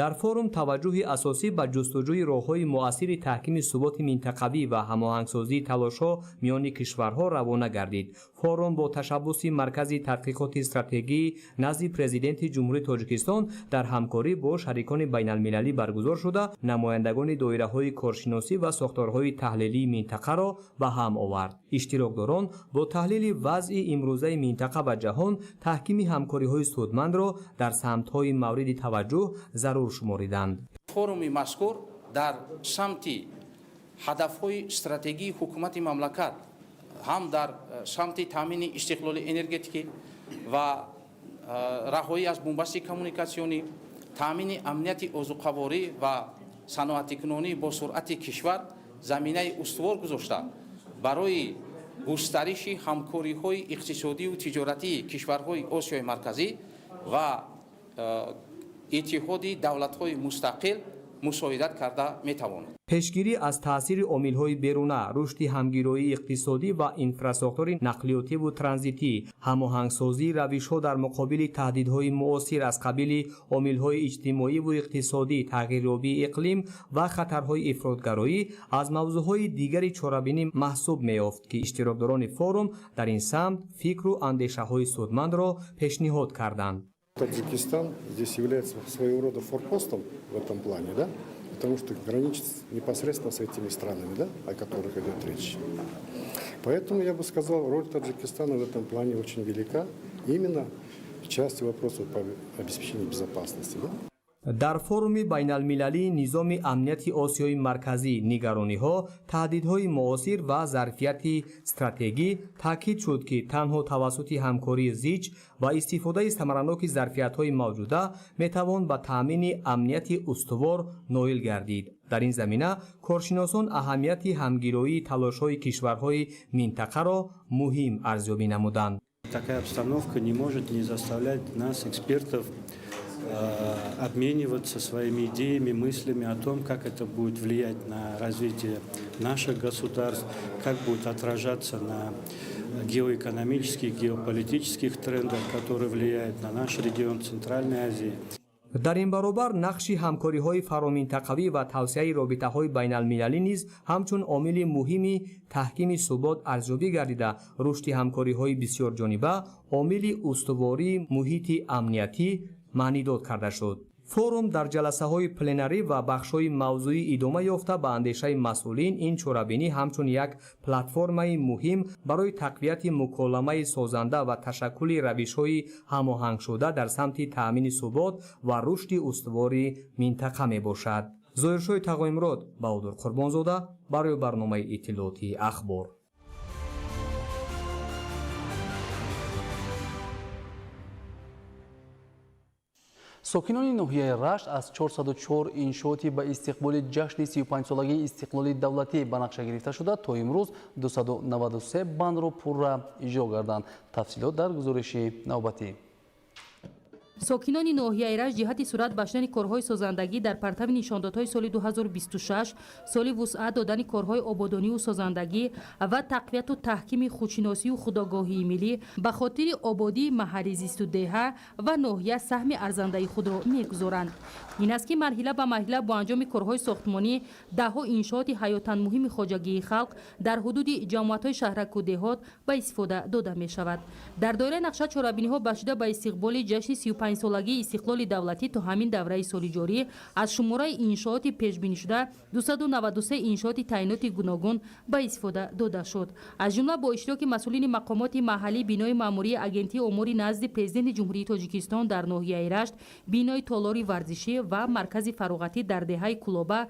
дар форум таваҷҷӯҳи асосӣ ба ҷустуҷӯи роҳҳои муассири таҳкими суботи минтақавӣ ва ҳамоҳангсозии талошҳо миёни кишварҳо равона гардид. форум бо ташаббуси маркази тадқиқоти стратегӣ назди президенти ҷумҳурии тоҷикистон дар ҳамкорӣ бо шарикони байналмилалӣ баргузор шуда намояндагони доираҳои коршиносӣ ва сохторҳои таҳлилии минтақаро ба ҳам овард. иштирокдорон бо таҳлили вазъи имрӯзаи минтақа ва ҷаҳон таҳкими ҳамкориҳои судмандро дар самтҳои мавриди таваҷҷӯҳ зарур шумориданд. форуми мазкур дар самти ҳадафҳои стратегии ҳукумати мамлакат ҳам дар самти таъмини истиқлоли энергетикӣ ва раҳоӣ аз бумбасти коммуникатсионӣ, таъмини амнияти озуқаворӣ ва саноатикунонӣ бо суръати кишвар заминаи устувор гузошта барои густариши ҳамкориҳои иқтисодию тиҷоратии кишварҳои осиёи марказӣ ва иттиҳоди давлатҳои мустақил мусоидат карда метавонад. пешгирӣ аз таъсири омилҳои беруна, рушди ҳамгироии иқтисодӣ ва инфраструктураи нақлиётиву транзитӣ, ҳамоҳангсозии равишҳо дар муқобили таҳдидҳои муосир аз қабили омилҳои иҷтимоиву иқтисодӣ, тағйирёбии иқлим ва хатарҳои ифротгароӣ аз мавзӯъҳои дигари чорабинӣ маҳсуб меёфт, ки иштирокдорони форум дар ин самт фикру андешаҳои судмандро пешниҳод карданд. Таджикистан здесь является своего рода форпостом в этом плане, да? Потому что граничит непосредственно с этими странами, да, о которых идет речь. Поэтому я бы сказал, роль Таджикистана в этом плане очень велика, именно в части вопросов по обеспечению безопасности. Да? дар форуми байналмилалии низоми амнияти осиёи марказӣ, нигарониҳо, таҳдидҳои муосир ва зарфияти стратегӣ таъкид шуд, ки танҳо тавассути ҳамкории зич ва истифодаи самараноки зарфиятҳои мавҷуда метавон ба таъмини амнияти устувор ноил гардид. дар ин замина коршиносон аҳамияти ҳамгироии талошҳои кишварҳои минтақаро муҳим арзёбӣ намуданд. Такая обстановка не может не заставлять нас, экспертов, обмениваться своими идеями, мыслями о том, как это будет влиять на развитие наших государств, как будет отражаться на геоэкономических, геополитических трендах, которые влияют на наш регион Центральной Азии. дар ин баробар нақши ҳамкориҳои фароминтақавӣ ва тавсеяи робитаҳои байналмилалӣ низ ҳамчун омили муҳими таҳкими субот арзёбӣ гардида, рушди ҳамкориҳои бисёрҷониба омили устувории муҳити амниятӣ маънӣ дод карда шуд. форум дар ҷаласаҳои пленарӣ ва бахшҳои мавзӯӣ идома ёфта ба андешаи масъулин ин чорабинӣ ҳамчун як платформаи муҳим барои тақвияти муколамаи созанда ва ташаккули равишҳои ҳамоҳангшуда дар самти таъмини субот ва рушди устувори минтақа мебошад. зоҳиршоҳи тағоимрод, Баҳодур Қурбонзода барои барномаи иттилоъоти ахбор. сокинони ноҳияи рашт аз 404 иншооти ба истиқболи ҷашни 35-солагии истиқлоли давлатӣ ба нақша гирифта шуда то имрӯз 293 бандро пурра иҷро карданд. тафсилот дар гузориши навбатӣ. сокинони ноҳияи Рашт ҷиҳати сурат бахшидани корҳои созандагӣ дар партави нишондодҳои соли 2026 соли вусъат додани корҳои ободониву созандагӣ ва тақвияту таҳкими худшиносию худогоҳии миллӣ ба хотири ободии маҳаллӣ зистудеҳа ва ноҳия саҳми арзандаи худро мегузоранд. ин аст ки марҳила ба марҳила бо анҷоми корҳои сохтмонӣ даҳҳо иншооти ҳаётан муҳими хоҷагии халқ дар ҳудуди ҷамоатҳои шаҳраку деҳот ба истифода дода мешавад. дар доираи нақша чорабиниҳо бахшида ба истиқболи ҷашни 35-солагии истиқлоли давлатӣ то ҳамин давраи соли ҷорӣ аз шумораи иншооти пешбинишуда 293 иншооти таъиноти гуногун ба истифода дода шуд. аз ҷумла бо иштироки масъулини мақомоти маҳаллӣ бинои маъмурии агентии омури назди президенти ҷумҳурии Тоҷикистон дар ноҳияи Рашт, бинои толори варзишӣ ва маркази фароғатӣ дар деҳаи Кулоба,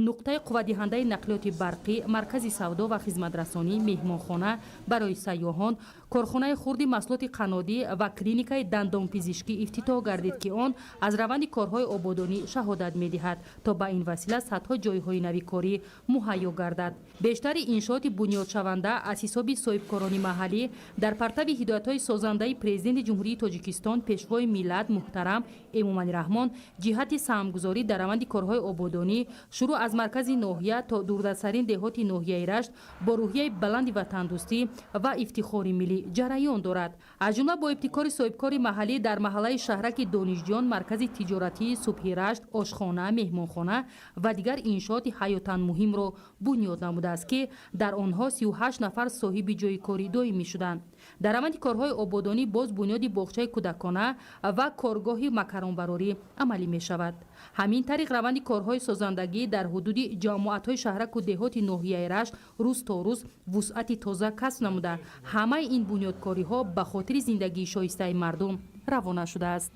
нуқтаи қувватдиҳандаи нақлиёти барқӣ, маркази савдо ва хизматрасонӣ, меҳмонхона барои сайёҳон, корхонаи хурди маҳсулоти қаннодӣ ва клиникаи дандонпизишкӣ ифтитоҳ гардид ки он аз раванди корҳои ободонӣ шаҳодат медиҳад то ба ин васила садҳо ҷойҳои навикорӣ муҳайё гардад. бештари иншооти бунёдшаванда аз ҳисоби соҳибкорони маҳаллӣ дар партави ҳидоятҳои созандаи президенти ҷумҳурии Тоҷикистон пешвои миллат муҳтарам Эмомали Раҳмон ҷиҳати саҳмгузорӣ дар раванди корҳои ободонӣ шурӯъ аз маркази ноҳия то дурдастарин деҳоти ноҳияи Рашт бо рӯҳияи баланди ватандӯстӣ ва ифтихори миллӣ ҷараён дорад. аз ҷумла бо ибтикори соҳибкори маҳаллӣ дар маҳаллаи шаҳраки Донишҷон, маркази тиҷоратии Субҳи Рашт, ошхона, меҳмонхона ва дигар иншооти ҳаётан муҳимро бунёд намудааст ки дар онҳо 38 нафар соҳиби ҷойи кори доимӣ шуданд. дар раванди корҳои ободонӣ боз бунёди боғчаи кӯдакона ва коргоҳи макаронбарорӣ амалӣ мешавад. ҳамин тариқ раванди корҳои созандагӣ дар ҳудуди ҷамоатҳои шаҳраку деҳоти ноҳияи Рашт рӯз то рӯз вусъати тоза касб намуда ҳамаи ин бунёдкориҳо ба хотири зиндагии шоистаи мардум равона шудааст.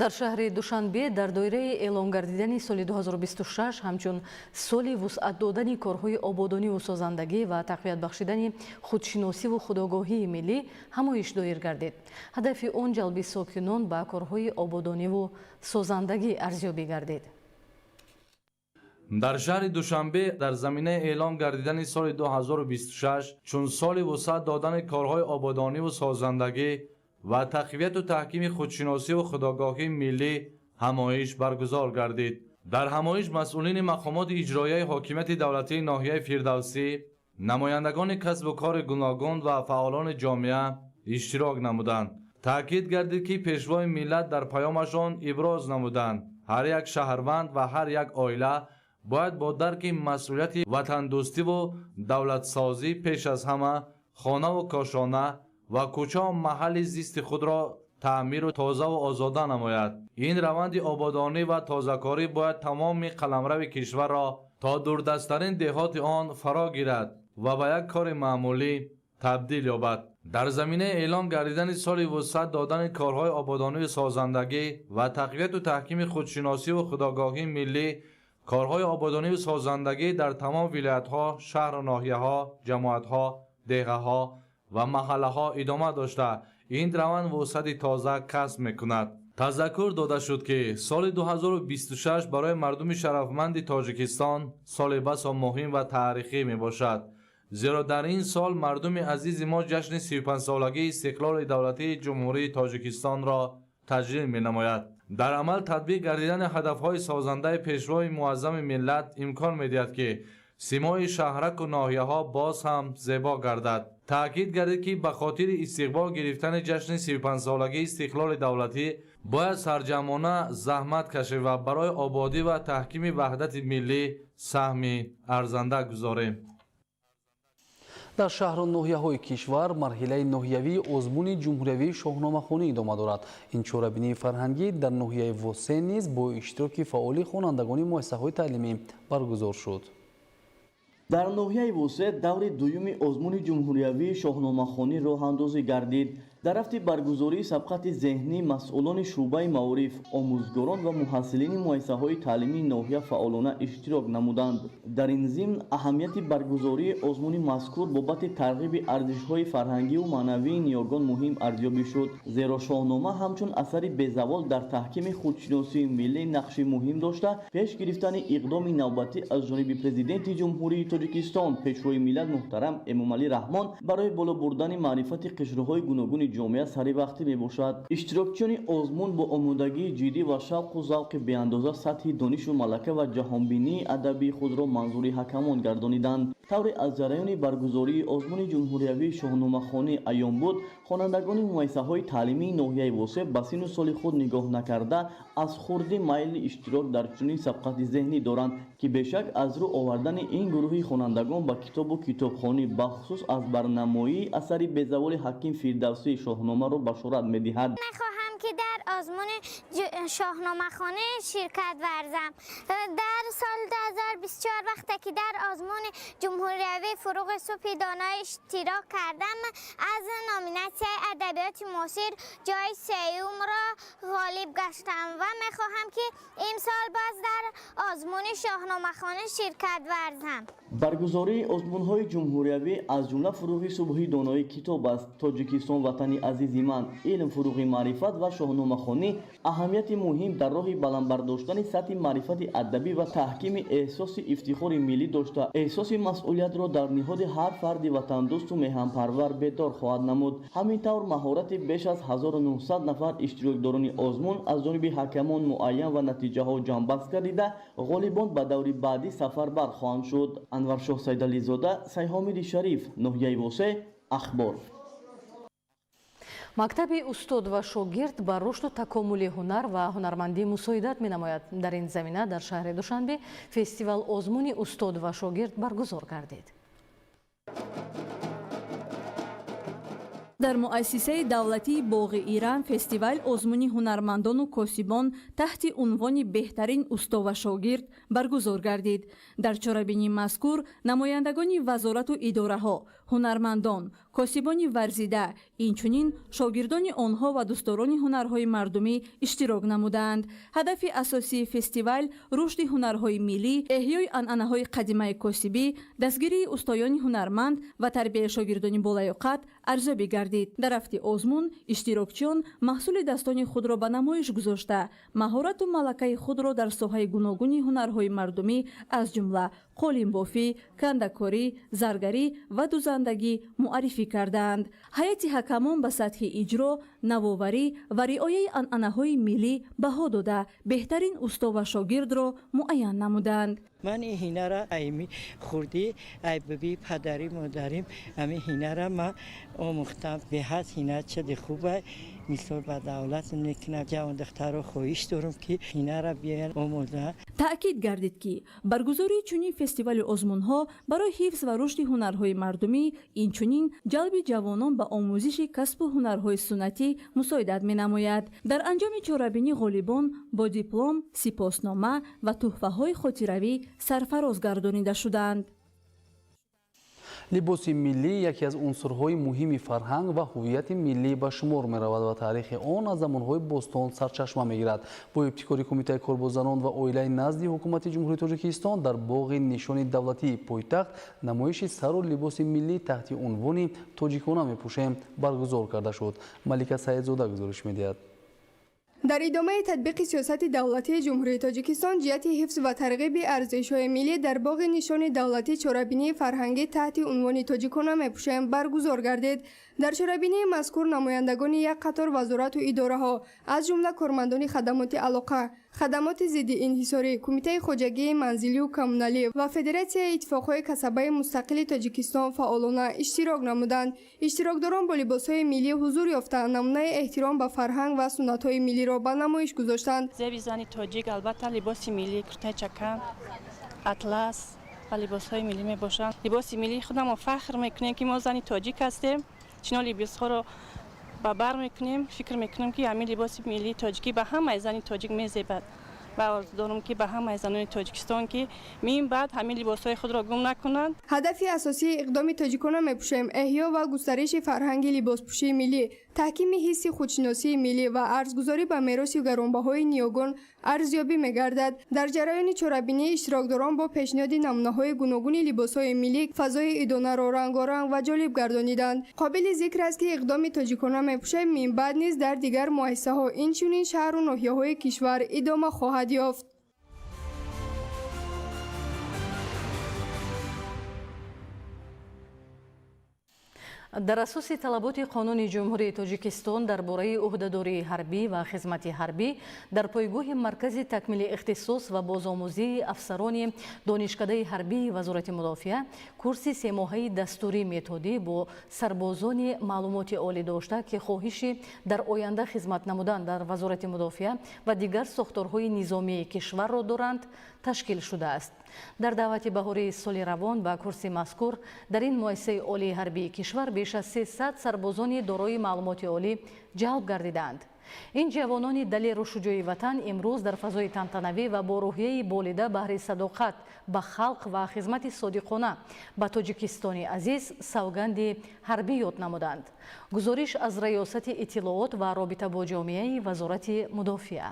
дар шаҳри Душанбе дар доираи эълон гардидани соли 2026 ҳамчун соли вусъат додани корҳои ободониву созандагӣ ва тақвият бахшидани худшиносиву худогоҳии миллӣ ҳамоиш доир гардид. ҳадафи он ҷалби сокинон ба корҳои ободониву созандагӣ арзёбӣ гардид. дар шаҳри Душанбе дар заминаи эълон гардидани соли 2026 чун соли вусъат додани корҳои ободониву созандагӣ ва тақвияту таҳкими худшиносиву худогоҳии миллӣ ҳамоиш баргузор гардид. дар ҳамоиш масъулини мақомоти иҷроияи ҳокимияти давлатии ноҳияи Фирдавсӣ, намояндагони касбу кори гуногун ва фаъолони ҷомеа иштирок намуданд. таъкид гардид ки пешвои миллат дар паёмашон иброз намуданд ҳар як шаҳрванд ва ҳар як оила бояд бо дарки масъулияти ватандӯстиву давлатсозӣ пеш аз ҳама хонаву кошона ва кӯчаву маҳалли зисти худро таъмиру тозаву озода намояд. ин раванди ободонӣ ва тозакорӣ бояд тамоми қаламрави кишварро то дурдастарин деҳоти он фаро гирад ва ба як кори маъмулӣ табдил ёбад. дар заминаи эълон гардидани соли вусъат додани корҳои ободониву созандагӣ ва тақвияту таҳкими худшиносиву худогоҳии миллӣ, корҳои ободониву созандагӣ дар тамом вилоятҳо, шаҳру ноҳияҳо, ҷамоатҳо, деҳаҳо ва маҳаллаҳо идома дошта ин раванд вусъати тоза касб мекунад. тазаккур дода шуд ки соли 2026 барои мардуми шарафманди Тоҷикистон соли басо муҳим ва таърихӣ мебошад, зеро дар ин сол мардуми азизи мо ҷашни 35-солагии истиқлоли давлатии ҷумҳурии Тоҷикистонро таҷлил менамояд. дар амал татбиқ гардидани ҳадафҳои созандаи пешвои муаззами миллат имкон медиҳад ки симои шаҳраку ноҳияҳо боз ҳам зебо гардад. таъкид гардид ки ба хотири истиқбол гирифтани ҷашни 35-солагии истиқлоли давлатӣ бояд сарҷамона заҳмат кашид ва барои ободӣ ва таҳкими ваҳдати миллӣ саҳми арзанда гузорем. дар шаҳру ноҳияҳои кишвар марҳилаи ноҳиявии озмуни ҷумҳуриявии шоҳномахонӣ идома дорад. ин чорабинии фарҳангӣ дар ноҳияи Восен низ бо иштироки фаъоли хонандагони муассисаҳои таълимӣ баргузор шуд. дар ноҳияи Восен даври дуюми озмуни ҷумҳуриявии шоҳномахонӣ роҳандозӣ гардид. дар ҳафти баргузории сабқати зеҳнӣ масъулони шуъбаи маориф, омӯзгорон ва муҳассилини муассисаҳои таълимии ноҳия фаъолона иштирок намуданд. дар ин зимн аҳамияти баргузории озмуни мазкур бобати тарғиби арзишҳои фарҳангиву маънавии ниёгон муҳим арзёбӣ шуд, зеро шоҳнома ҳамчун асари безавол дар таҳкими худшиносии миллӣ нақши муҳим дошта, пеш гирифтани иқдоми навбатӣ аз ҷониби президенти ҷумҳурии Тоҷикистон Пешвои миллат муҳтарам Эмомалӣ Раҳмон барои боло бурдани маърифати қишрҳои гуногуни ҷомеа саривақтӣ мебошад. иштирокчиёни озмун бо омодагии ҷиддӣ ва шавқу завқи беандоза сатҳи донишу малака ва ҷаҳонбинии адабии худро манзури ҳакамон гардониданд. тавре аз ҷараёни баргузории озмуни ҷумҳуриявии шоҳномахонӣ аён буд, хонандагони муассисаҳои таълимии ноҳияи восеъ ба сину соли худ нигоҳ накарда аз хурдӣ майли иштирок дар чунин сабқати зеҳнӣ доранд, ки бешак аз рӯ овардани ин гурӯҳи хонандагон ба китобу китобхонӣ бахусус аз барнамоии асари безаволи ҳаким Фирдавсии шоҳномаро башорат медиҳад. که در آزمون شاهنامه‌خوانی شرکت ورزم. در سال 2024 وقتی که در آزمون جمهوریوی فروغ صبح دانای اشتراک کردم، از نامیناسیون ادبیات معاصر جای سوم را غالب گشتم و می‌خواهم که امسال باز در آزمون شاهنامه‌خوانی شرکت ورزم. баргузории озмунҳои ҷумҳуриявӣ аз ҷумла фурӯғи субҳи донои китоб аст. Тоҷикистон ватани азизи ман, илм, фурӯғи маърифат ва шоҳномахонӣ аҳамияти муҳим дар роҳи баландбардоштани сатҳи маърифати адабӣ ва таҳкими эҳсоси ифтихори миллӣ дошта, эҳсоси масъулиятро дар ниҳоди ҳар фарди ватандӯсту меҳанпарвар бедор хоҳад намуд. ҳамин тавр маҳорати беш аз 1900 нафар иштирокдорони озмун аз ҷониби ҳакамон муайян ва натиҷаҳо ҷамъбаст гардида, ғолибон ба даври баъдӣ сафарбар хоҳанд шуд. Анваршоҳ Сайдализода, Сайҳомиди Шариф, Ноҳияи Восеъ, Ахбор. мактаби устод ва шогирд ба рушду такомули ҳунар ва ҳунармандӣ мусоидат менамояд. дар ин замина дар шаҳри Душанбе фестивал озмуни устод ва шогирд баргузор гардид. дар муассисаи давлатии боғи Иран фестивал озмуни ҳунармандону косибон таҳти унвони беҳтарин усто ва шогирд баргузор гардид. дар чорабинии мазкур намояндагони вазорату идораҳо, ҳунармандон, косибони варзида, инчунин шогирдони онҳо ва дӯстдорони ҳунарҳои мардумӣ иштирок намуданд. ҳадафи асосии фестивал рушди ҳунарҳои миллӣ, эҳёи анъанаҳои қадимаи косибӣ, дастгирии устоёни ҳунарманд ва тарбияи шогирдони болаёқат арзёбӣ гардид. дар ҳафти озмун иштирокчиён маҳсулидастони худро ба намоиш гузошта, маҳорату малакаи худро дар соҳаи гуногуни ҳунарҳои мардумӣ аз ҷумла қолинбофӣ, кандакорӣ, заргарӣ ва дузандагӣ муаррифӣ карданд. ҳайати ҳакамон ба сатҳи иҷро, навоварӣ ва риояи анъанаҳои миллӣ баҳо дода, беҳтарин усто ва шогирдро муайян намуданд. من این هنر را ایمی خوردی ای ببی پدری مادریم امی هنر را من آموختم به هست هنر چه خوبه مثل با دولت نکنم جوان دختر خویش دارم که هنر را بیان آموزه. таъкид гардид ки баргузории чунин фестивали озмунҳо барои ҳифз ва рушди ҳунарҳои мардумӣ, инчунин ҷалби ҷавонон ба омӯзиши касбу ҳунарҳои суннатӣ мусоидат менамояд. дар анҷоми чорабинӣ ғолибон бо диплом, сипоснома ва тӯҳфаҳои хотиравӣ сарфароз гардонида шуданд. либоси миллӣ яке аз унсурҳои муҳими фарҳанг ва ҳуввияти миллӣ ба шумор меравад ва таърихи он аз замонҳои бостон сарчашма мегирад. бо ибтикори Кумитаи корбозанон ва оилаи назди ҳукумати ҷумҳурии Тоҷикистон дар боғи нишони давлатии пойтахт намоиши сару либоси миллӣ таҳти унвони тоҷикона мепӯшем баргузор карда шуд. Малика Саидзода гузориш медиҳад. дар идомаи татбиқи сиёсати давлатии ҷумҳурии Тоҷикистон ҷиҳати ҳифз ва тарғиби арзишҳои миллӣ дар боғи нишони давлатӣ чорабинии фарҳангӣ таҳти унвони тоҷикона мепӯшем баргузор гардид. дар чорабинии мазкур намояндагони як қатор вазорату идораҳо аз ҷумла кормандони хадамоти алоқа, хадамоти зидди инҳисорӣ, Кумитаи хоҷагии манзилию коммуналӣ ва Федератсияи иттифоқҳои касабаи мустақили Тоҷикистон фаъолона иштирок намуданд. иштирокдорон бо либосҳои миллӣ ҳузур ёфтанд, намунаи эҳтиром ба фарҳанг ва суннатҳои миллиро ба намоиш гузоштанд. зеби зани тоҷик албатта либоси миллӣ, куртаи чакан, атлас ва либосҳои миллӣ мебошанд. либоси миллӣ худамон фахр мекунем ки мо зани тоҷик ҳастем. чунон либосҳоро ба бар мекунем, фикр мекунем ки ҳамин либоси миллии тоҷикӣ ба ҳамаи зани тоҷик мезебад و آرزو دارم که به همه زنان تاجیکستان که مین بعد همین لباسهای خود را گم نکنند. هدف اساسی اقدام تاجیکان میپوشیم احیا و گسترش فرهنگ لباسپوشی ملی، تحکیم حس خودشناسی ملی و ارزگذاری به میراث گرانبهای نیاگان ارزیابی می‌گردد. در جریان چرابینی اشتراکداران با پیشنهاد نمونه‌های گوناگون لباس‌های ملی فضای ادانه را رنگارنگ و جالب گردانیدند. قابل ذکر است که اقدام تاجیکان میپوشیم من بعد نیز در دیگر مؤسسه‌ها اینچنین شهر و ناحیه‌های کشور ادامه خواهد یافت. در اساس طلبات قانون جمهوری تاجیکستان درباره عهدهداری حربی و خدمت حربی در پایگاه مرکز تکمیل اختصاص و بازآموزی افسران دانشکده حربی وزارت مدافع کورس 3 ماهه دستوری متدی با سربازان معلومات عالی داشته که خواهش در آینده خدمت نمودن در وزارت مدافع و دیگر ساختارهای نظامی کشور را دارند تشکیل شده است. در دعوت بهاری سال روان به کورس مذکور در این مؤسسه عالی حربی کشور بیش از 300 سربازان دارای معلومات عالی جلب گردیدند. این جوانان دلیر و شجاع وطن امروز در فضای تنتنوی و با روحیه بالیده بهر صداقت به خلق و خدمت صادقانه به تاجیکستانی عزیز سوگند حربی یاد نمودند. گزارش از ریاست اطلاعات و رابطه با جامعه وزارت مدافع.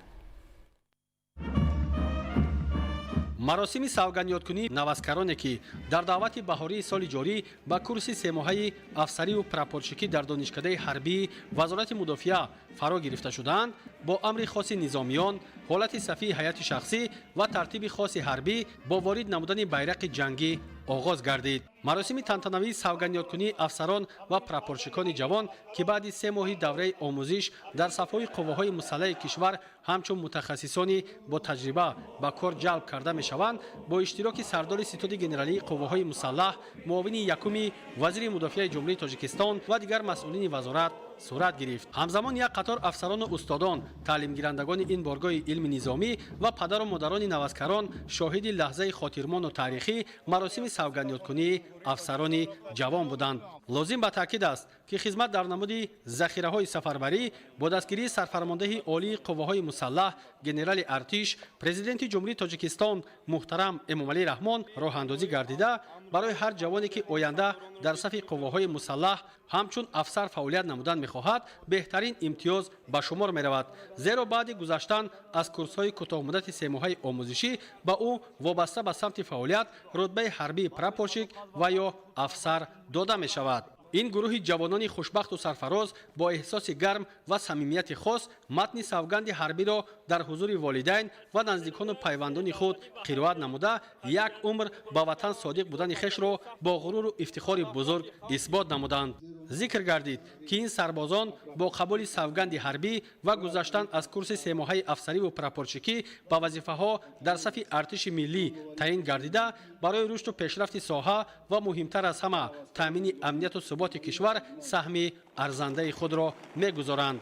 مراسم سوگندیادکنی نوازکارانی که در دعوت بهاری سال جاری به کورس 3 ماهه افسری و پراپورشیکی در دانشکده حربی وزارت مدافع فرا گرفته شدند با امر خاص نظامیان، حالت صفی هیئت شخصی و ترتیب خاص حربی با وارد نمودن بیرق جنگی آغاز گردید. مراسم تنتنوی سوگندیادکنی افسران و پراپورشیکان جوان که بعد 3 ماه دوره آموزش در صفهای قواهای مسلح کشور همچون متخصصانی با تجربه به کار جلب کرده می شوند با اشتراک سردار ستاد گنرالی قواهای مسلح، معاون یکم وزیر مدافع جمهوری تاجیکستان و دیگر مسئولین وزارت صورت گرفت. همزمان یک قطار افسران و استادان، تعلیم گیرندگان این بارگاه علم نظامی و پدر و مادران نوازکاران شاهد لحظه خاطرمان و تاریخی مراسم سوگندیادکنی افسران جوان بودند. لازم به تاکید است که خدمت در نمود ذخیره‌های سفربری با دستگیری سرفرمانده عالی قواهای مسلح گنرال ارتش پرزیدنت جمهوری تاجیکستان محترم امامعلی رحمان راه اندازی گردیده برای هر جوانی که آینده در صف قواهای مسلح همچون افسر فعالیت نمودن می‌خواهد بهترین امتیاز به شمار می‌رود، زیرا بعد گذشتن از کورس‌های کوتاه مدت 3 ماهه آموزشی به او وابسته به سمت فعالیت رتبه حربی پراپورشیک و یا افسر داده می‌شود. این گروه جوانان خوشبخت و سرفراز با احساس گرم و صمیمیت خاص متن سوگند حربی را در حضور والدین و نزدیکان و پیوندان خود قرائت نموده یک عمر با وطن صادق بودن خویش را با غرور و افتخار بزرگ اثبات نمودند. ذکر گردید که این سربازان با قبول سوگند حربی و گذشتن از کورس 3 ماهه افسری و پراپورشیکی به وظیفه‌ها در صف ارتش ملی تعیین گردیده برای رشد و پیشرفت ساحه و مهمتر از همه تامین امنیت و ثبات کشور سهم ارزنده خود را می‌گذارند.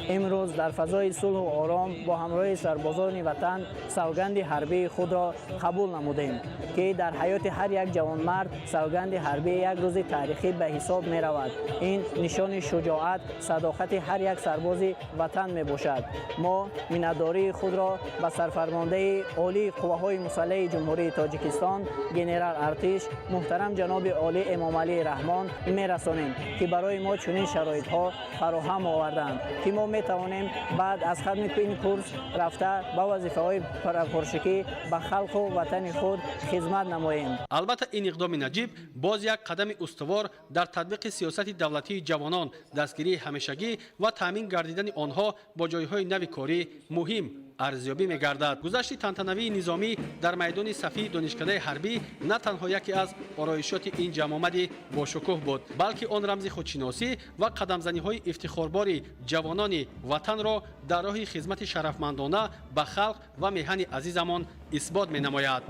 امروز در فضای صلح و آرام با همراه سربازان وطن سوگند حربی خود را قبول نمودیم که در حیات هر یک جوانمرد سوگند حربی یک روز تاریخی به حساب می رود. این نشان شجاعت، صداقت هر یک سرباز وطن می باشد. ما منتداری خود را به سرفرمانده عالی قواهای مسلح جمهوری تاجیکستان گنرال ارتش محترم جناب عالی امامعلی رحمان می رسانیم که برای ما چنین شرایط ها فراهم آوردند که ما می توانیم بعد از ختم این کورس رفته با وظیفه های پراپورشیکی به خلق و وطن خود خدمت نماییم. البته این اقدام نجیب باز یک قدم استوار در تطبیق سیاست دولتی جوانان، دستگیری همیشگی و تامین گردیدن آنها با جایهای نو کاری مهم ارزیابی می‌گردد. گذشت تنتنوی نظامی در میدان صفی دانشکده حربی نه تنها یکی از آرایشات این جمع با شکوه بود، بلکه آن رمز خودشناسی و قدم‌زنی‌های افتخاربار جوانان وطن را در راه خدمت شرفمندانه به خلق و میهن عزیزمان اثبات می‌نماید.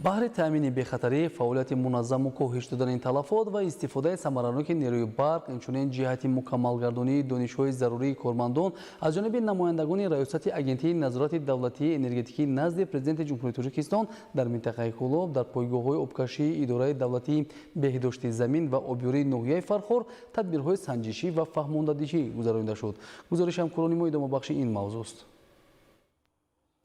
баҳри таъмини бехатарӣ фаъолияти муназзаму коҳиш додани талафот ва истифодаи самараноки нерӯи барқ инчунин ҷиҳати мукаммалгардонии донишҳои зарурии кормандон аз ҷониби намояндагони раёсати агентии назорати давлатии энергетикӣ назди президенти ҷумҳурии Тоҷикистон дар минтақаи Кӯлоб дар пойгоҳҳои обкашии идораи давлатии беҳдошти замин ва обёрии ноҳияи Фархор тадбирҳои санҷишӣ ва фаҳмондадиҳӣ гузаронида шуд. гузариши ҳамкорони мо идомабахши ин мавзӯъст.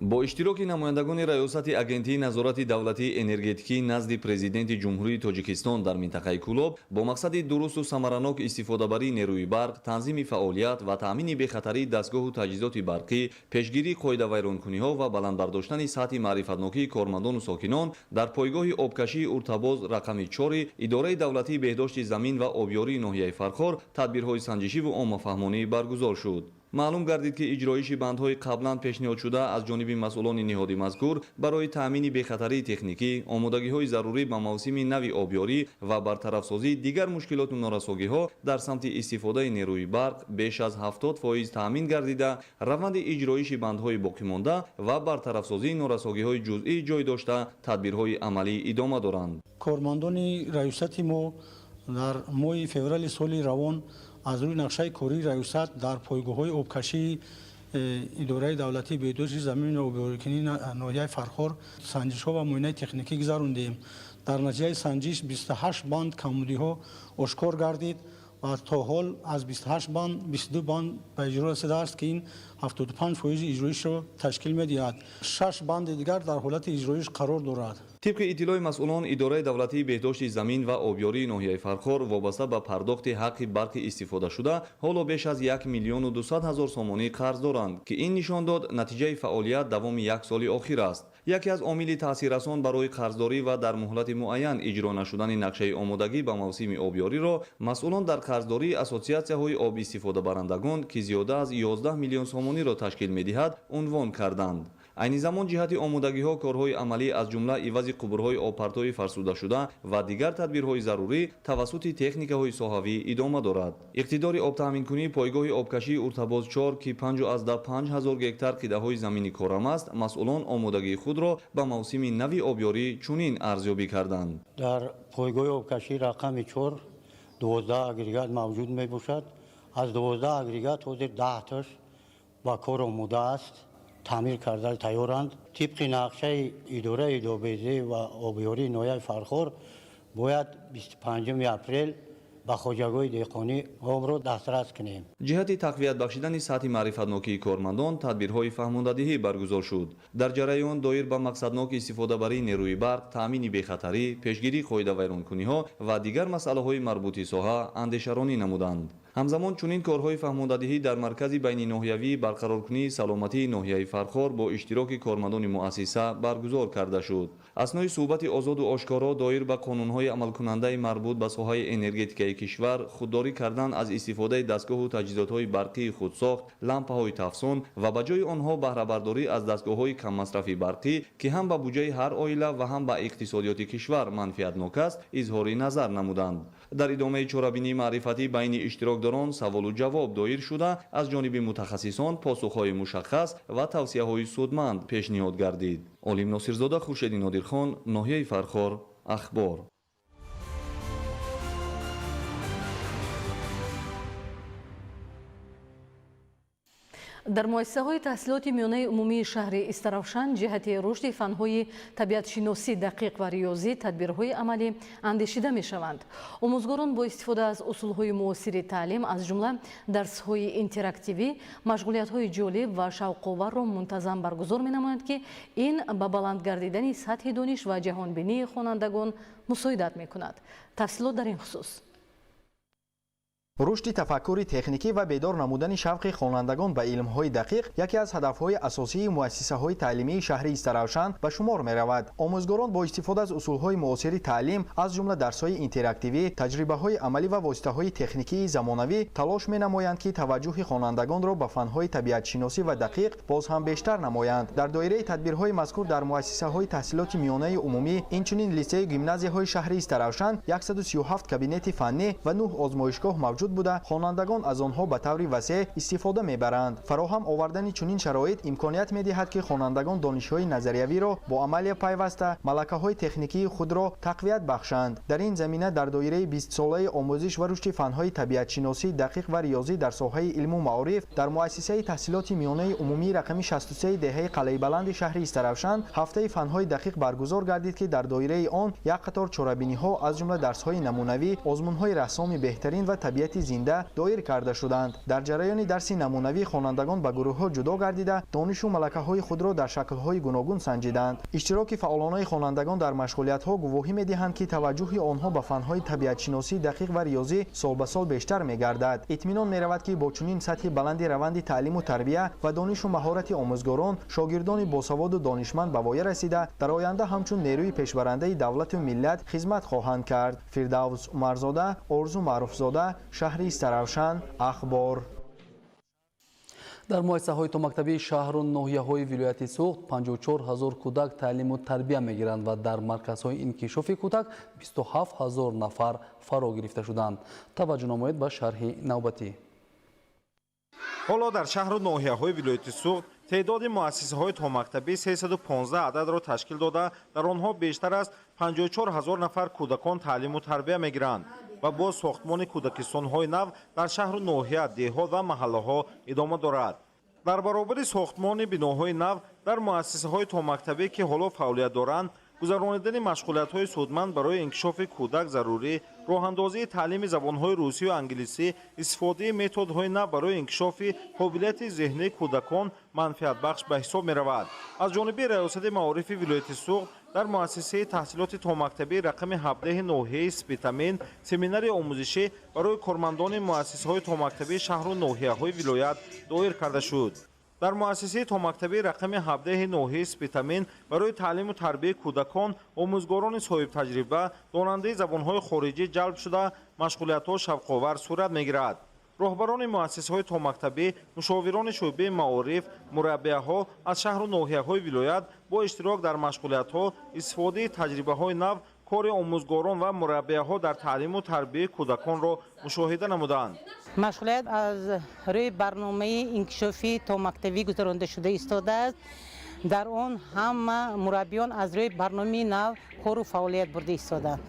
бо иштироки намояндагони раёсати агентии назорати давлатии энергетикӣ назди президенти ҷумҳурии Тоҷикистон дар минтақаи Кӯлоб бо мақсади дурусту самаранок истифодабарии нерӯи барқ, танзими фаъолият ва таъмини бехатарии дастгоҳу таҷҳизоти барқӣ, пешгирии қоидавайронкуниҳо ва баландбардоштани сатҳи маърифатнокии кормандону сокинон дар пойгоҳи обкашии уртабоз рақами 4 идораи давлатии беҳдошти замин ва обёрии ноҳияи Фархор тадбирҳои санҷишиву оммафаҳмонӣ баргузор шуд. маълум гардид ки иҷроиши бандҳои қаблан пешниҳодшуда аз ҷониби масъулони ниҳоди мазкур барои таъмини бехатарии техникӣ, омодагиҳои зарурӣ ба мавсими нави обёрӣ ва бартарафсозии дигар мушкилоту норасогиҳо дар самти истифодаи нерӯи барқ беш аз 70% таъмин гардида, раванди иҷроиши бандҳои боқимонда ва бартарафсозии норасогиҳои ҷузъӣ ҷой дошта, тадбирҳои амалӣ идома доранд. кормандони раёсати мо дар моҳи феврали соли равон аз рӯи нақшаи кории раёсат дар пойгоҳҳои обкашии идораи давлатии беҳдошти замин ва обёрикунии ноҳияи Фархор санҷишҳо ва муоинаи техникӣ гузарондем. дар натиҷаи санҷиш 28 банд камбудиҳо ошкор гардид ва то ҳол аз 28 банд 22 банд ба иҷро расидааст ки ин 75% иҷроишро ташкил медиҳад. 6 банди дигар дар ҳолати иҷроиш қарор дорад. тибқи иттилои масъулон, идораи давлатии беҳдошти замин ва обёрии ноҳияи Фархор вобаста ба пардохти ҳаққи барқи истифодашуда ҳоло беш аз 1 миллиону 200 ҳазор сомонӣ қарз доранд, ки ин нишон дод натиҷаи фаъолият давоми 1 соли охир аст. яке аз омили таъсиррасон барои қарздорӣ ва дар муҳлати муайян иҷро нашудани нақшаи омодагӣ ба мавсими обёриро масъулон дар қарздории ассотсиатсияҳои обистифодабарандагон, ки зиёда аз 11 миллион сомониро ташкил медиҳад, унвон карданд. айни замон ҷиҳати омодагиҳо корҳои амалӣ аз ҷумла ивази қубурҳои обпартои фарсудашуда ва дигар тадбирҳои зарурӣ тавассути техникаҳои соҳавӣ идома дорад. иқтидори обтаъминкунии пойгоҳи обкашии уртабоз 4 ки 55 ҳазор гектар қидаҳои замини корам аст, масъулон омодагии худро ба мавсими нави обёрӣ чунин арзёбӣ карданд. дар пойгоҳи обкашии рақами 4 12 агрегат мавҷуд мебошад. аз 12 агрегат ҳозир 10 таш ба кор омода аст, таъмир карда тайёранд. тибқи нақшаи идораи идобезӣ ва обёрии ноҳияи Фархор бояд 25 апрел ба хоҷагоҳи деҳқонӣ обро дастрас кунем. ҷиҳати тақвият бахшидани сатҳи маърифатнокии кормандон тадбирҳои фаҳмондадиҳӣ баргузор шуд. дар ҷараён доир ба мақсаднок истифодабарии нерӯи барқ, таъмини бехатарӣ, пешгирии қоидавайронкуниҳо ва дигар масъалаҳои марбути соҳа андешаронӣ намуданд. ҳамзамон чунин корҳои фаҳмондадиҳӣ дар маркази байниноҳиявии барқароркунии саломатии ноҳияи Фархор бо иштироки кормандони муассиса баргузор карда шуд. аснои суҳбати озоду ошкоро доир ба қонунҳои амалкунандаи марбут ба соҳаи энергетикаи кишвар, худдорӣ кардан аз истифодаи дастгоҳу таҷҳизотҳои барқии худсохт, лампаҳои тафсон ва ба ҷои онҳо баҳрабардорӣ аз дастгоҳҳои каммасрафи барқӣ, ки ҳам ба буҷаи ҳар оила ва ҳам ба иқтисодиёти кишвар манфиатнок аст, изҳори назар намуданд. дар идомаи чорабинии маърифатӣ байни иштирокдорон саволу ҷавоб доир шуда, аз ҷониби мутахассисон посухҳои мушаххас ва тавсияҳои судманд пешниҳод гардид. олим носирзода, хуршеди нодирхон, ноҳияи Фархор, ахбор. дар муассисаҳои таҳсилоти миёнаи умумии шаҳри Истаравшан ҷиҳати рушди фанҳои табиатшиносӣ дақиқ ва риёзӣ тадбирҳои амалӣ андешида мешаванд. омӯзгорон бо истифода аз усулҳои муосири таълим, аз ҷумла дарсҳои интерактивӣ, машғулиятҳои ҷолиб ва шавқоварро мунтазам баргузор менамоянд, ки ин ба баланд гардидани сатҳи дониш ва ҷаҳонбинии хонандагон мусоидат мекунад. тафсилот дар ин хусус. рушди тафаккури техникӣ ва бедор намудани шавқи хонандагон ба илмҳои дақиқ яке аз ҳадафҳои асосии муассисаҳои таълимии шаҳри Истаравшан ба шумор меравад. омӯзгорон бо истифода аз усулҳои муосири таълим, аз ҷумла дарсҳои интерактивӣ, таҷрибаҳои амалӣ ва воситаҳои техникии замонавӣ талош менамоянд, ки таваҷҷӯҳи хонандагонро ба фанҳои табиатшиносӣ ва дақиқ боз ҳам бештар намоянд. дар доираи тадбирҳои мазкур дар муассисаҳои таҳсилоти миёнаи умумӣ, инчунин лисею гимназияҳои шаҳри Истаравшан 137 кабинети фаннӣ ва 9 озмоишгоҳ мавҷуд موجود بوده خوانندگان از آنها به طور وسیع استفاده میبرند. فراهم آوردن چنین شرایط امکانیت میدهد که خوانندگان دانش‌های نظریوی را با عمل پیوسته ملکه‌های تکنیکی خود را تقویت بخشند. در این زمینه در دایره 20 ساله آموزش و رشد فن‌های طبیعت شناسی دقیق و ریاضی در ساحه علم و معارف در مؤسسه تحصیلات میانه عمومی رقم 63 دهه قلعه بلند شهر استراوشن هفته فن‌های دقیق برگزار گردید که در دایره آن یک قطار چرابینی‌ها از جمله درس‌های نمونوی، آزمون‌های رسام بهترین و طبیعت زنده دایر کرده شدند. در جریان درس نمونوی خوانندگان به گروه‌ها جدا گردیده دانش و ملکه‌های خود را در شکل‌های گوناگون سنجیدند. اشتراک فعالانه خوانندگان در مشغولیت‌ها گواهی می‌دهند که توجه آنها به فن‌های طبیعت شناسی دقیق و ریاضی سال به سال بیشتر می‌گردد. اطمینان می‌رود که با چنین سطح بلند روند تعلیم و تربیت و دانش و مهارت آموزگاران شاگردان باسواد و دانشمند به وای رسیده در آینده همچون نیروی پیشبرنده دولت و ملت خدمت خواهند کرد. فردوس عمرزاده، آرزو معروفزاده، شهر استراوشن، اخبار. در مؤسسه‌های مکتبی شهر و ناحیه‌های ولایت سوخت 54000 کودک تعلیم و تربیت می‌گیرند و در مرکزهای انکشاف کودک 27000 نفر فرا گرفته شدند. توجه نمایید به شرح نوبتی. حالا در شهر و ناحیه‌های ولایت سوخت تعداد مؤسسه‌های مکتبی 315 عدد را تشکیل داده در آنها بیشتر از 54000 نفر کودکان تعلیم و تربیت می‌گیرند و با ساختمان کودکستان‌های نو در شهر و ناحیه، دهات و محله‌ها ادامه دارد. در برابر ساختمان بناهای نو در مؤسسه‌های مکتبی که حالا فعالیت دارند، گذرانیدن مشغولیت‌های سودمند برای انکشاف کودک ضروری، راه‌اندازی تعلیم زبان‌های روسی و انگلیسی، استفاده متدهای نو برای انکشاف قابلیت ذهنی کودکان منفعت بخش به حساب می‌رود. از جانب ریاست معارف ولایت سوخت در مؤسسه تحصیلات مکتبی رقم 17 ناحیه سپیتامین سمینار آموزشی برای کارمندان مؤسسه‌های مکتبی شهر و ناحیه‌های ولایت دایر کرده شد. در مؤسسه مکتبی رقم 17 ناحیه سپیتامین برای تعلیم و تربیت کودکان آموزگاران صاحب تجربه داننده زبان‌های خارجی جلب شده مشغولیت‌ها شوق‌آور صورت می‌گیرد. راهبران مؤسسه‌های مکتبی، مشاوران شعبه معارف، مربی‌ها از شهر و ناحیه‌های ولایت با اشتراک در مشغولیت‌ها استفاده تجربه‌های نو کار آموزگاران و مربی‌ها در تعلیم و تربیت کودکان را مشاهده نمودند. مشغولیت از روی برنامه انکشافی مکتبی گذرانده شده ایستاده است. در آن همه مربیان از روی برنامه نو کار و فعالیت برده ایستادند.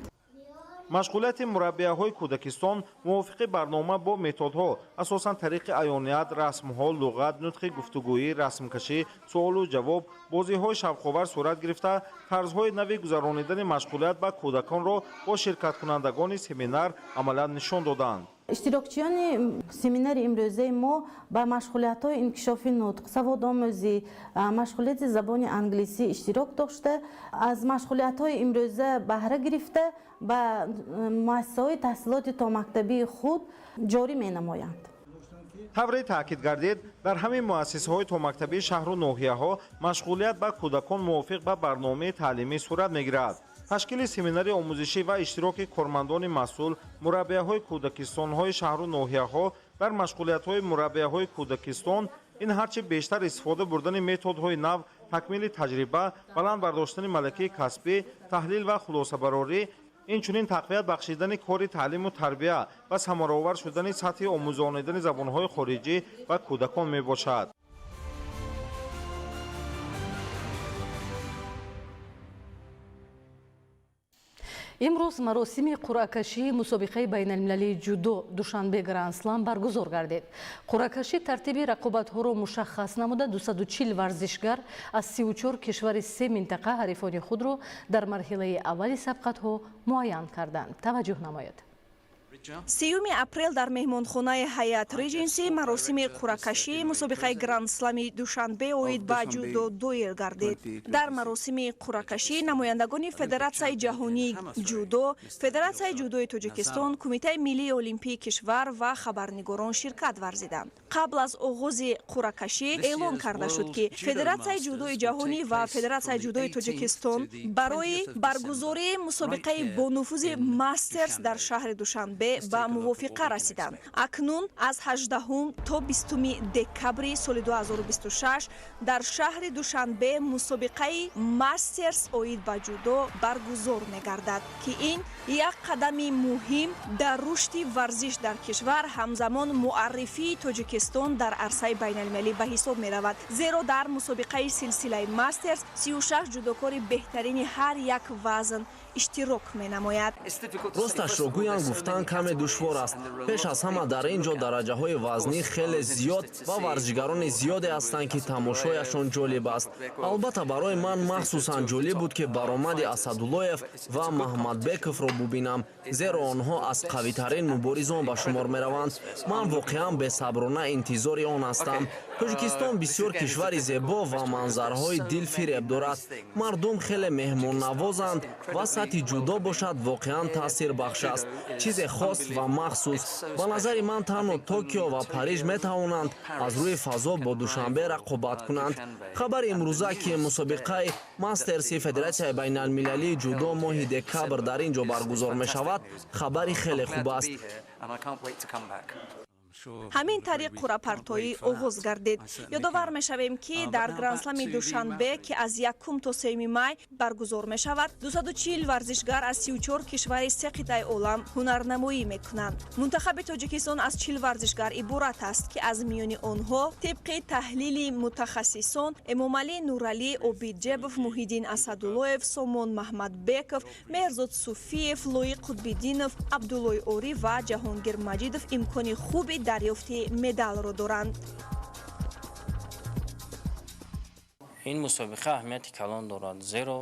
مشغولیت مربی‌های کودکستان موافق برنامه با متدها اساساً طریق عیانیت، رسم‌ها، لغت، نطق گفتگویی، رسمکشی، سوال و جواب، بازی‌های شوق‌آور صورت گرفته، طرزهای نوی گذرانیدن مشغولیت به کودکان را با شرکت کنندگان سمینار عملاً نشان دادند. اشتراکچیان سمینار امروزه ما با مشغولیت‌های انکشافی نطق، سوادآموزی، مشغولیت زبان انگلیسی اشتراک داشته. از مشغولیت‌های امروزه بهره گرفته با مؤسسه‌های تحصیلات مکتبی خود جاری می‌نمایند. طوری تاکید گردید در همین مؤسسه‌های مکتبی شهر و ناحیه‌ها مشغولیت به کودکان موافق به برنامه تعلیمی صورت می‌گیرد. تشکیل سمینار آموزشی و اشتراک کارمندان مسئول مربی‌های کودکستان‌های شهر و ناحیه‌ها در مشغولیت‌های مربی‌های کودکستان این هرچه بیشتر استفاده بردن متدهای نو، تکمیل تجربه، بلند برداشتن ملکه کسبی، تحلیل و خلاصه برآوری، اینچنین تقویت بخشیدن کار تعلیم و تربیت و ثمرآور شدن سطح آموزانیدن زبان‌های خارجی و کودکان میباشد. امروز مراسم قرعه‌کشی مسابقه بین المللی جودو دوشنبه گرند اسلام برگزار گردید. قرعه‌کشی ترتیب رقابت‌ها را مشخص نموده 240 ورزشگر از 34 کشور 3 منطقه حریفان خود را در مرحله اولی سبقت‌ها معین کردند. توجه نمایید. 3 اپریل در مهمانخانه حیات ریجنسی مراسم قرعه‌کشی مسابقه گرند اسلامی دوشنبه اوید با جودو دایر گردید. در مراسم قرعه‌کشی نمایندگان فدراسیون جهانی جودو، فدراسیون جودوی تاجیکستان، کمیته ملی المپیک کشور و خبرنگاران شرکت ورزیدند. قبل از آغاز قرعه‌کشی اعلام کرده شد که فدراسیون جودوی جهانی و فدراسیون جودوی تاجیکستان برای برگزاری مسابقه با نفوذ ماسترز در شهر دوشنبه ба мувофиқа расиданд. Акнун аз 18 то 20 декабри соли 2026 дар шаҳри Душанбе мусобиқаи мастерс оид ба ҷудо баргузор мегардад ки ин як қадами муҳим дар рушди варзиш дар кишвар ҳамзамон муаррифии Тоҷикистон дар арсаи байналмилалӣ ба ҳисоб меравад. Зеро дар мусобиқаи силсилаи мастерс 36 ҷудокори беҳтарини ҳар як вазн иштирок менамояд. Росташро гӯям гуфтан каме душвор аст. Пеш аз ҳама дар ин ҷо дараҷаҳои вазнӣ хеле зиёд ва варзишгарони зиёде ҳастанд ки тамошояшон ҷолиб аст. Албатта барои ман махсусан ҷолиб буд ки баромади Асадуллоев ва Маҳмадбековро бубинам, зеро онҳо аз қавитарин муборизон ба шумор мераванд. Ман воқеан бесаброна интизори он ҳастам. Тоҷикистон бисёр кишвари зебо ва манзарҳои дилфиреб дорад. Мардум хеле меҳмоннавозанд ва сатҳи ҷудо бошад воқеан таъсирбахш аст. Чизе хос ва махсус. Ба назари ман танҳо Токио ва Париж метавонанд аз рӯи фазо бо Душанбе рақобат кунанд. Хабари имрӯза ки мусобиқаи мастерси Федератсияи байналмилалии ҷудо моҳи декабр дар ин ҷо баргузор мешавад, хабари хеле хуб аст. ҳамин тариқ қуръапартоӣ оғоз гардид. ёдовар мешавем ки дар грандслами Душанбе ки аз 1 то 3 май баргузор мешавад 240 варзишгар аз 34 кишвари се қитъаи олам ҳунарнамоӣ мекунанд. Мунтахаби Тоҷикистон аз 40 варзишгар иборат аст ки аз миёни онҳо тибқи таҳлили мутахассисон Эмомалӣ Нуралӣ, Обидҷебов, Муҳиддин Асадуллоев, Сомон Маҳмадбеков, Мерзод Суфиев, Лоиқ Қутбиддинов, Абдуллои Орӣ ва Ҷаҳонгир Маҷидов имкони хуби дарёфти медалро доранд. ин мусобиқа аҳамияти калон дорад, зеро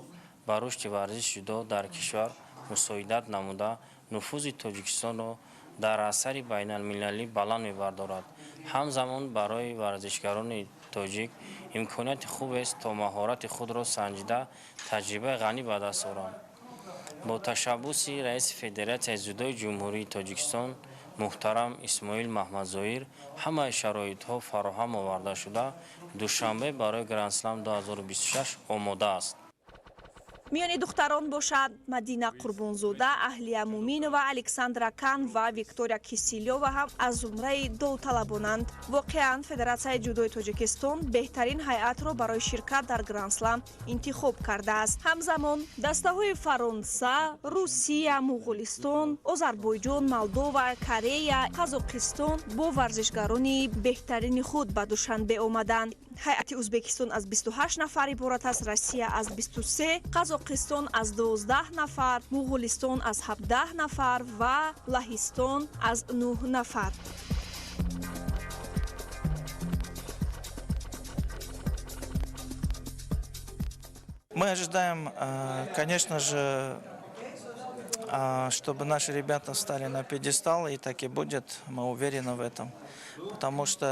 ба рушди варзиши ҷудо дар кишвар мусоидат намуда нуфузи Тоҷикистонро дар асари байналмилалӣ баланд мебардорад. ҳамзамон барои варзишгарони тоҷик имконияти хубест то маҳорати худро санҷида таҷрибаи ғанӣ ба даст оранд. бо ташаббуси раиси Федератсияи зудои ҷумҳурии Тоҷикистон муҳтарам Исмоил Маҳмадзоир ҳамаи шароитҳо фароҳам оварда шуда Душанбе барои Грандслам 2026 омода аст. миёни духтарон бошад Мадина Қурбонзода, Аҳлия Муминова, Александра Кан ва Виктория Кисилёва ҳам аз зумраи довталабонанд. Воқеан Федератсияи ҷудои Тоҷикистон беҳтарин ҳайатро барои ширкат дар Грандслам интихоб кардааст. ҳамзамон дастаҳои Фаронса, Русия, Муғулистон, Озарбойҷон, Молдова, Корея, Қазоқистон бо варзишгарони беҳтарини худ ба Душанбе омаданд. ҳайати Узбекистон аз 28 нафар иборат аст, Россия аз 23, Қазоқистон аз 12 нафар, Муғулистон аз 17 нафар ва Лаҳистон аз 9 нафар. Мы ожидаем, конечно же, чтобы наши ребята встали на пьедестал, и так и будет, мы уверены в этом, потому что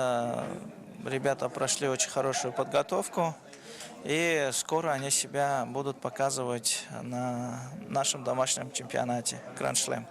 ребята прошли очень хорошую подготовку, и скоро они себя будут показывать на нашем домашнем чемпионате Grand Slam.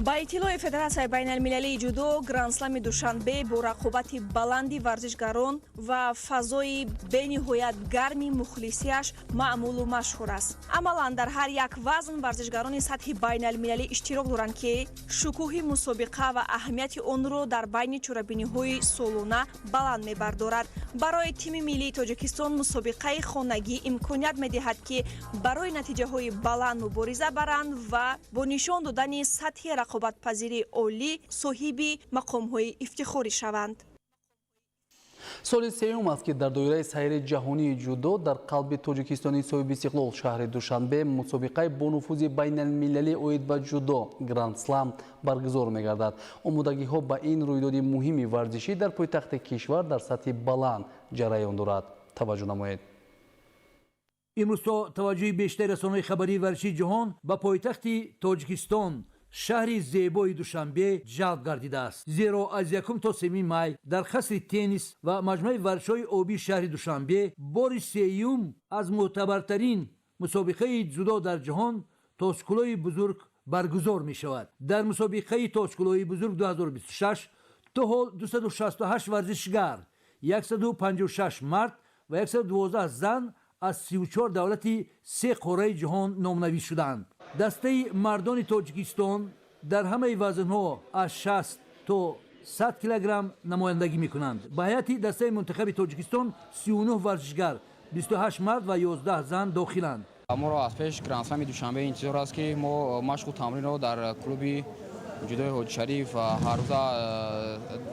ба иттилои Федератсияи байналмилалии ҷудо Грандслами Душанбе бо рақобати баланди варзишгарон ва фазои бениҳоят гарми мухлисиаш маъмулу машҳур аст. Амалан дар ҳар як вазн варзишгарони сатҳи байналмилалӣ иштирок доранд ки шукӯҳи мусобиқа ва аҳамияти онро дар байни чорабиниҳои солона баланд мебардорад. Барои тими миллии Тоҷикистон мусобиқаи хонагӣ имконият медиҳад ки барои натиҷаҳои баланд мубориза баранд ва бо нишон додани сатҳи рақобатпазири олӣ соҳиби мақомҳои ифтихорӣ шаванд. соли сеюм аст ки дар доираи сайри ҷаҳонии ҷудо дар қалби тоҷикистони соҳиби истиқлол шаҳри Душанбе мусобиқаи бонуфузи байналмилалӣ оид ба ҷудо Grand Slam баргузор мегардад. омодагиҳо ба ин рӯйдоди муҳими варзишӣ дар пойтахти кишвар дар сатҳи баланд ҷараён дорад. таваҷҷӯҳ намоед. имрӯзҳо таваҷҷӯҳи бештари расонаҳои хабарии варзишии ҷаҳон ба пойтахти Тоҷикистон шаҳри зебои Душанбе ҷалб гардидааст, зеро аз 1 то 3 май дар қасри теннис ва маҷмӯаи варзишҳои обии шаҳри Душанбе бори сеюм аз мӯътабартарин мусобиқаи дзюдо дар ҷаҳон тоҷкулои бузург баргузор мешавад. дар мусобиқаи тоҷкулои бузург 2026 то ҳол 268 варзишгар, 156 мард ва 112 зан аз 34 давлати 3 қораи ҷаҳон номнавис шуданд. дастаи мардони тоҷикистон дар ҳамаи вазнҳо аз 60 то 100 килограмм намояндагӣ мекунанд. Ба ҳайати дастаи мунтахаби тоҷикистон 39 варзишгар, 28 мард ва 11 зан дохиланд. моро аз пеш грандслами душанбе интизор аст ки мо машқу тамринро дар клуби ҷудои ҳоҷишариф ҳар рӯза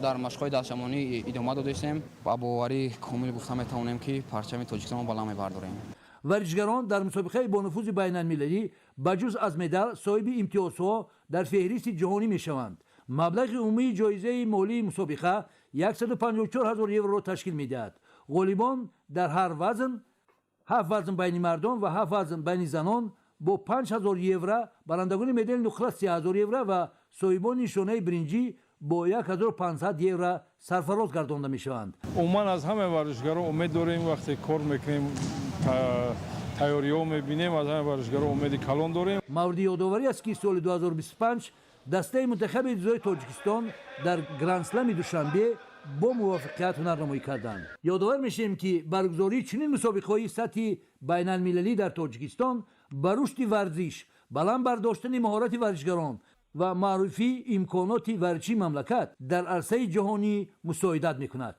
дар машқҳои дастшамонӣ идома додастем. ба боварӣ комил гуфта метавонем ки парчами тоҷикистонро баланд мебардорем. варзишгарон дар мусобиқаи бонуфузи байналмилалӣ ба ҷуз аз медал соҳиби имтиёзҳо дар феҳристи ҷаҳонӣ мешаванд. маблағи умумии ҷоизаи молии мусобиқа 154 000 евроро ташкил медиҳад. ғолибон дар ҳар вазн 7 вазн байни мардон ва 7 вазн байни занон бо 5000 евро, барандагони медали нуқра 3000 евро ва соҳибони нишонаи биринҷӣ бо 1500 евро сарфароз гардонда мешаванд. умуман аз ҳамаи варзишгарон умед дорем вақте кор мекунем тайёриҳо мебинем аз ҳамаи варзишгарон умеди калон дорем. мавриди ёдоварӣ аст ки соли 2025 дастаи мунтахаби ҷудои тоҷикистон дар грандслами душанбе бо муваффақият ҳунарнамоӣ карданд. ёдовар мешавем ки баргузории чунин мусобиқаҳои сатҳи байналмилалӣ дар тоҷикистон ба рушди варзиш, баланд бардоштани маҳорати варзишгарон ва маъруфии имконоти варзишии мамлакат дар арсаи ҷаҳонӣ мусоидат мекунад.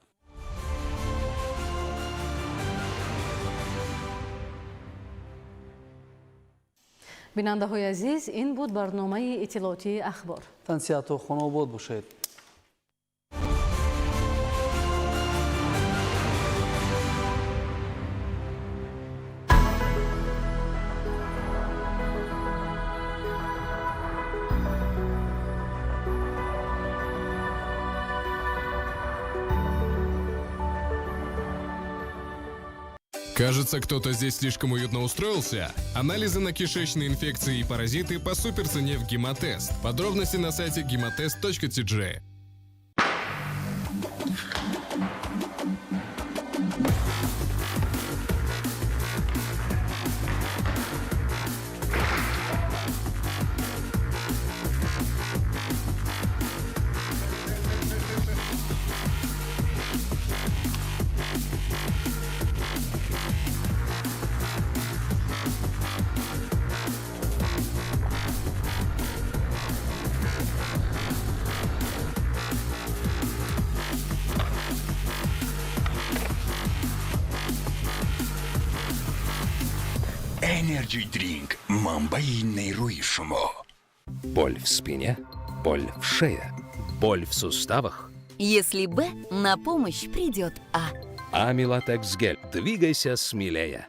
бинандаҳои азиз, ин буд барномаи иттилоотии ахбор. тансиҳату хонобод бошед. Кажется, кто-то здесь слишком уютно устроился? Анализы на кишечные инфекции и паразиты по суперцене в Гемотест. Подробности на сайте gemotest.tg. Energy Drink – манбаи нейрои шумо. Боль в спине, боль в шее, боль в суставах. Если Б, на помощь придет А. Амилатекс гель. Двигайся смелее.